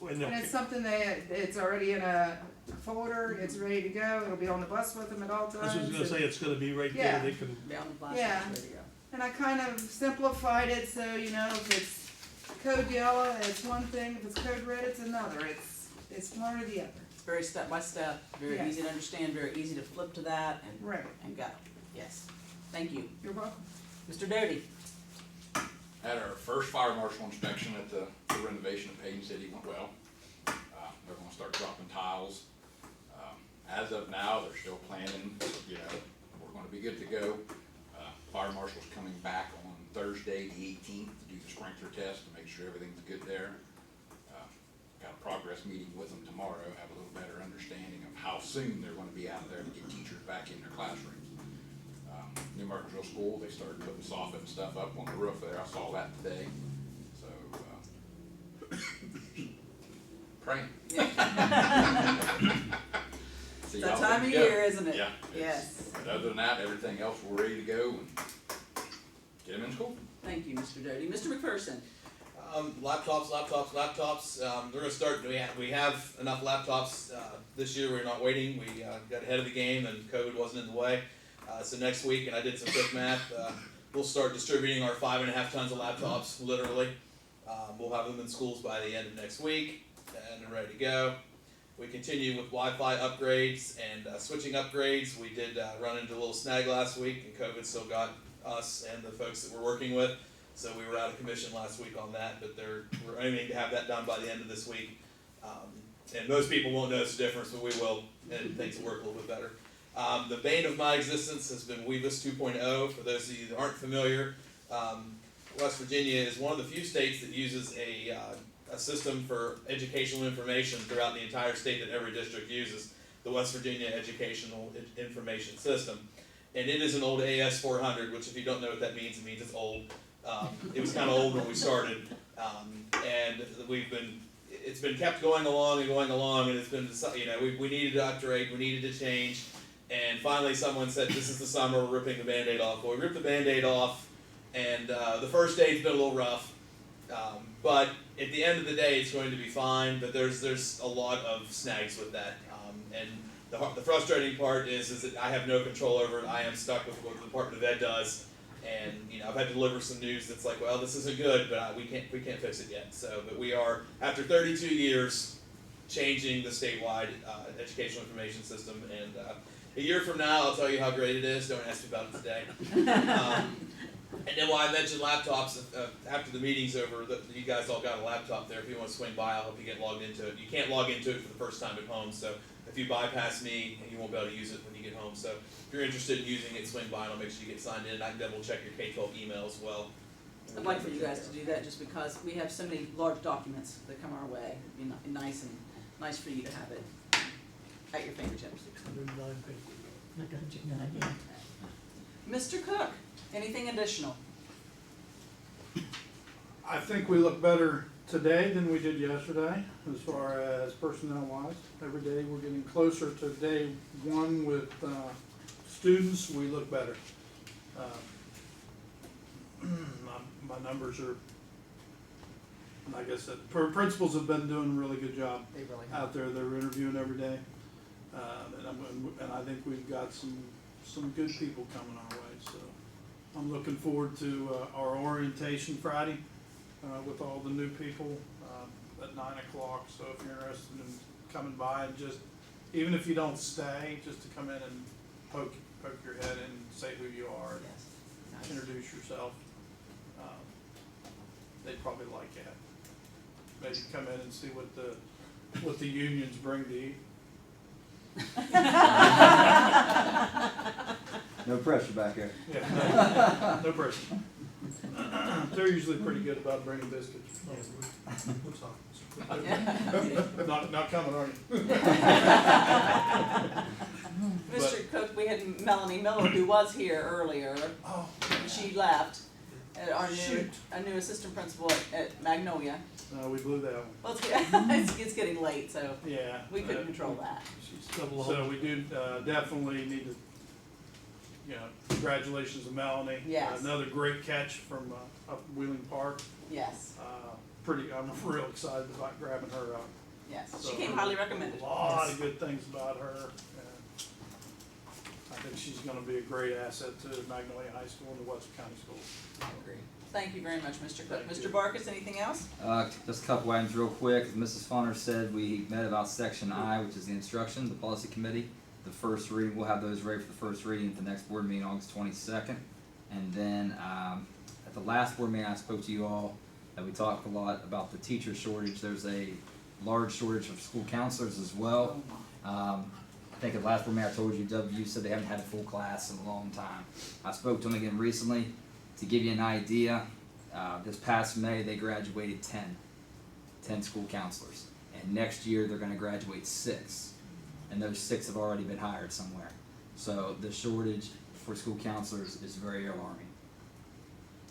And And it's something that, it's already in a folder, it's ready to go, it'll be on the bus with them at all times. I was gonna say, it's gonna be right there, Yeah. they can, Be on the blast, Yeah. ready to go. And I kind of simplified it so, you know, if it's code yellow, it's one thing, if it's code red, it's another, it's one or the other. It's very step by step, very Yes. easy to understand, very easy to flip to that and, Right. and go. Yes, thank you. You're welcome. Mr. Doty. Had our first fire marshal inspection at the renovation of Hayden City, went well. They're gonna start dropping tiles. As of now, they're still planning, you know, we're gonna be good to go. Fire marshal's coming back on Thursday, the 18th, to do the sprinkler test, to make sure everything's good there. Got a progress meeting with them tomorrow, have a little better understanding of how soon they're gonna be out there to get teachers back in their classrooms. New Martinsville School, they started putting soffit and stuff up on the roof there, I saw that today, so, praying. See That how time things of go. year, isn't it? Yeah. Yes. But other than that, everything else, we're ready to go and get them in school. Thank you, Mr. Doty. Mr. McPherson? Laptops. They're gonna start, we have enough laptops, this year, we're not waiting, we, got ahead of the game and COVID wasn't in the way. So next week, and I did some quick math, we'll start distributing our 5.5 tons of laptops, literally. We'll have them in schools by the end of next week, and they're ready to go. We continue with Wi-Fi upgrades and switching upgrades. We did run into a little snag last week, and COVID still got us and the folks that we're working with. So we were out of commission last week on that, but we're aiming to have that done by the end of this week. And most people won't notice the difference, but we will, and things will work a little bit better. The bane of my existence has been Weebus 2.0. For those of you that aren't familiar, West Virginia is one of the few states that uses a system for educational information throughout the entire state that every district uses, the West Virginia Educational Information System. And it is an old AS400, which if you don't know what that means, it means it's old. It was kind of old when we started, and it's been kept going along, and it's been, we needed to upgrade, we needed to change, and finally someone said, this is the summer, we're ripping the Band-Aid off. Well, we ripped the Band-Aid off, and the first day's been a little rough, but at the end of the day, it's going to be fine, but there's a lot of snags with that, and the frustrating part is that I have no control over it. I am stuck with what the Department of Ed does. And I've had to deliver some news that's like, well, this isn't good, but we can't fix it yet. So, but we are, after 32 years, changing the statewide educational information system. And a year from now, I'll tell you how great it is. Don't ask me about it today. And then while I mentioned laptops, after the meeting's over, you guys all got a laptop there. If you want to swing by, I'll help you get logged into it. You can't log into it for the first time at home, so if you bypass me, you won't be able to use it when you get home. So if you're interested in using it, swing by and I'll make sure you get signed in. I can double check your K-12 email as well. I'd like for you guys to do that just because we have so many large documents that come our way. It'd be nice for you to have it at your fingertips. 109 pages. Mr. Cook, anything additional? I think we look better today than we did yesterday, as far as personnel wise. Every day we're getting closer to day one with students. We look better. My numbers are, like I said, principals have been doing a really good job They really have. out there. They're interviewing every day, and I think we've got some good people coming our way. So I'm looking forward to our orientation Friday with all the new people at 9 o'clock. So if you're interested in coming by and just, even if you don't stay, just to come in and poke your head in and say who you are, and Yes. Nice. introduce yourself. They'd probably like that. Maybe come in and see what the unions bring to eat. No pressure back there. Yeah. No pressure. They're usually pretty good about bringing biscuits. Not coming, are you? Mr. Cook, we had Melanie Miller who was here earlier. Oh. She left. Our Shoot. new assistant principal at Magnolia. We blew that one. Well, it's getting late, so Yeah. we couldn't control that. So we do definitely need to, congratulations to Melanie. Yes. Another great catch from up Wheeling Park. Yes. I'm real excited about grabbing her up. Yes. So, She came highly recommended. A lot of good things about her. I think she's gonna be a great asset to Magnolia High School and the Webster County Schools. I agree. Thank you very much, Mr. Cook. Thank Mr. you. Barkus, anything else? Just a couple items real quick. As Mrs. Funner said, we met about section I, which is the instruction, the policy committee. The first reading, we'll have those ready for the first reading at the next board meeting, August 22nd. And then at the last board meeting, I spoke to you all, and we talked a lot about the teacher shortage. There's a large shortage of school counselors as well. I think at the last board meeting I told you, W said they haven't had a full class in a long time. I spoke to them again recently. To give you an idea, this past May they graduated 10 school counselors. And next year they're gonna graduate 6. And those 6 have already been hired somewhere. So the shortage for school counselors is very alarming.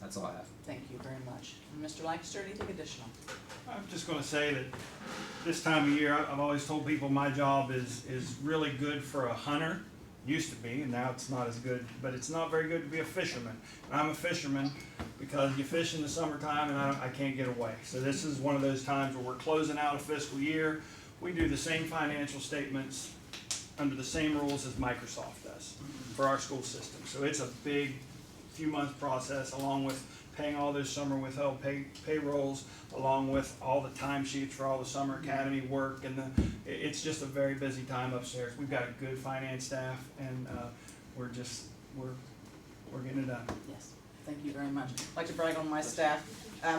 That's all I have. Thank you very much. Mr. Lancaster, anything additional? I'm just gonna say that this time of year, I've always told people my job is really good for a hunter. Used to be, and now it's not as good, but it's not very good to be a fisherman. And I'm a fisherman because you fish in the summertime and I can't get away. So this is one of those times where we're closing out a fiscal year. We do the same financial statements under the same rules as Microsoft does for our school system. So it's a big few-month process, along with paying all those summer withheld payrolls, along with all the timesheets for all the summer academy work, and it's just a very busy time upstairs. We've got a good finance staff, and we're getting it done. Yes, thank you very much. I'd like to brag on my staff.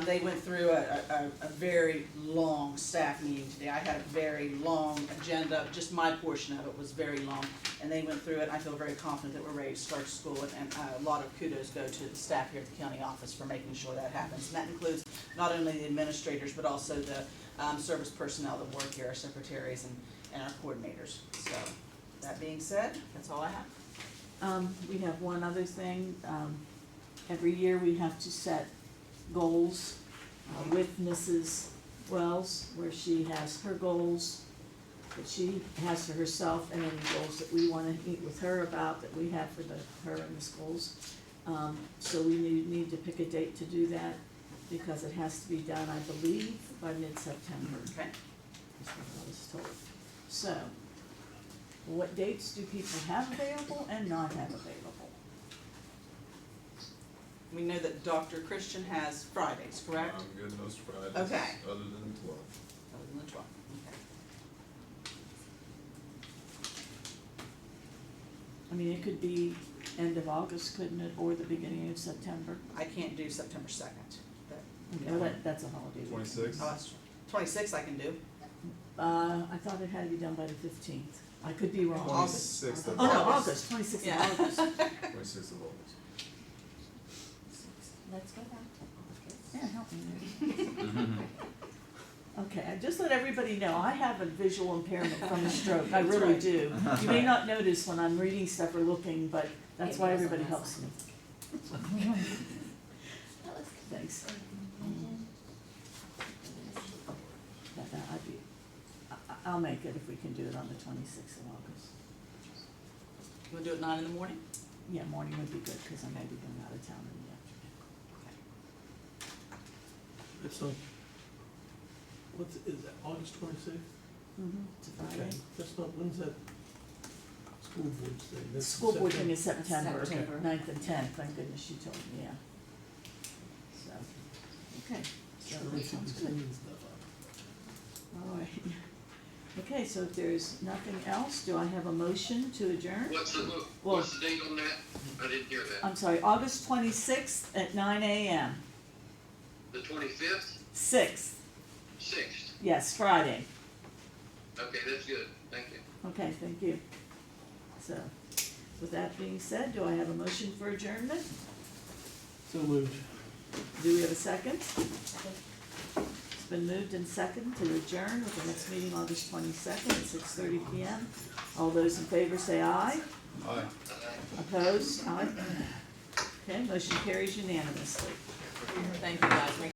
They went through a very long staff meeting today. I had a very long agenda, just my portion of it was very long, and they went through it. I feel very confident that we're ready to start school, and a lot of kudos go to the staff here at the county office for making sure that happens. And that includes not only the administrators, but also the service personnel that work here, our secretaries and our coordinators. So, that being said, that's all I have. We have one other thing. Every year we have to set goals with Mrs. Wells, where she has her goals that she has for herself, and any goals that we want to meet with her about that we have for her and the schools. So we need to pick a date to do that, because it has to be done, I believe, by mid-September. Okay. That's what I was told. So, what dates do people have available and not have available? We know that Dr. Christian has Fridays, correct? I'm good most Fridays. Okay. Other than 12. Other than the 12th, okay. I mean, it could be end of August, couldn't it, or the beginning of September? I can't do September 2nd. That's a holiday. 26? Oh, that's 26th I can do. I thought it had to be done by the 15th. I could be wrong. 26th of Oh, no, August. 26th Yeah. of August. 26th of August. Let's go back. Yeah, help me there. Okay, just let everybody know, I have a visual impairment from a stroke, I really do. You may not notice when I'm reading stuff or looking, but that's why everybody helps me. Thanks. I'll make it if we can do it on the 26th of August. You wanna do it 9 in the morning? Yeah, morning would be good, because I may be going out of town in the afternoon. It's not, is that August 26th? It's a Friday. Okay, that's not, when's that school board thing? That's School board thing September. is September, September. 9th and 10th, thank goodness you told me, yeah. So, okay, so Sure, that we should sounds be good. cleaning stuff up. All right. Okay, so if there's nothing else, do I have a motion to adjourn? What's the date on that? I didn't hear that. I'm sorry, August 26th at 9 a.m. The 25th, 6th, 6th. yes, Friday. Okay, that's good. Thank you. Okay, thank you. So, with that being said, do I have a motion for adjournment? So moved. Do we have a second? It's been moved and seconded to adjourn with the next meeting August 22nd at 6:30 p.m. All those in favor say aye. Aye. Opposed? Aye. Okay, motion carries unanimously. Thank you, guys.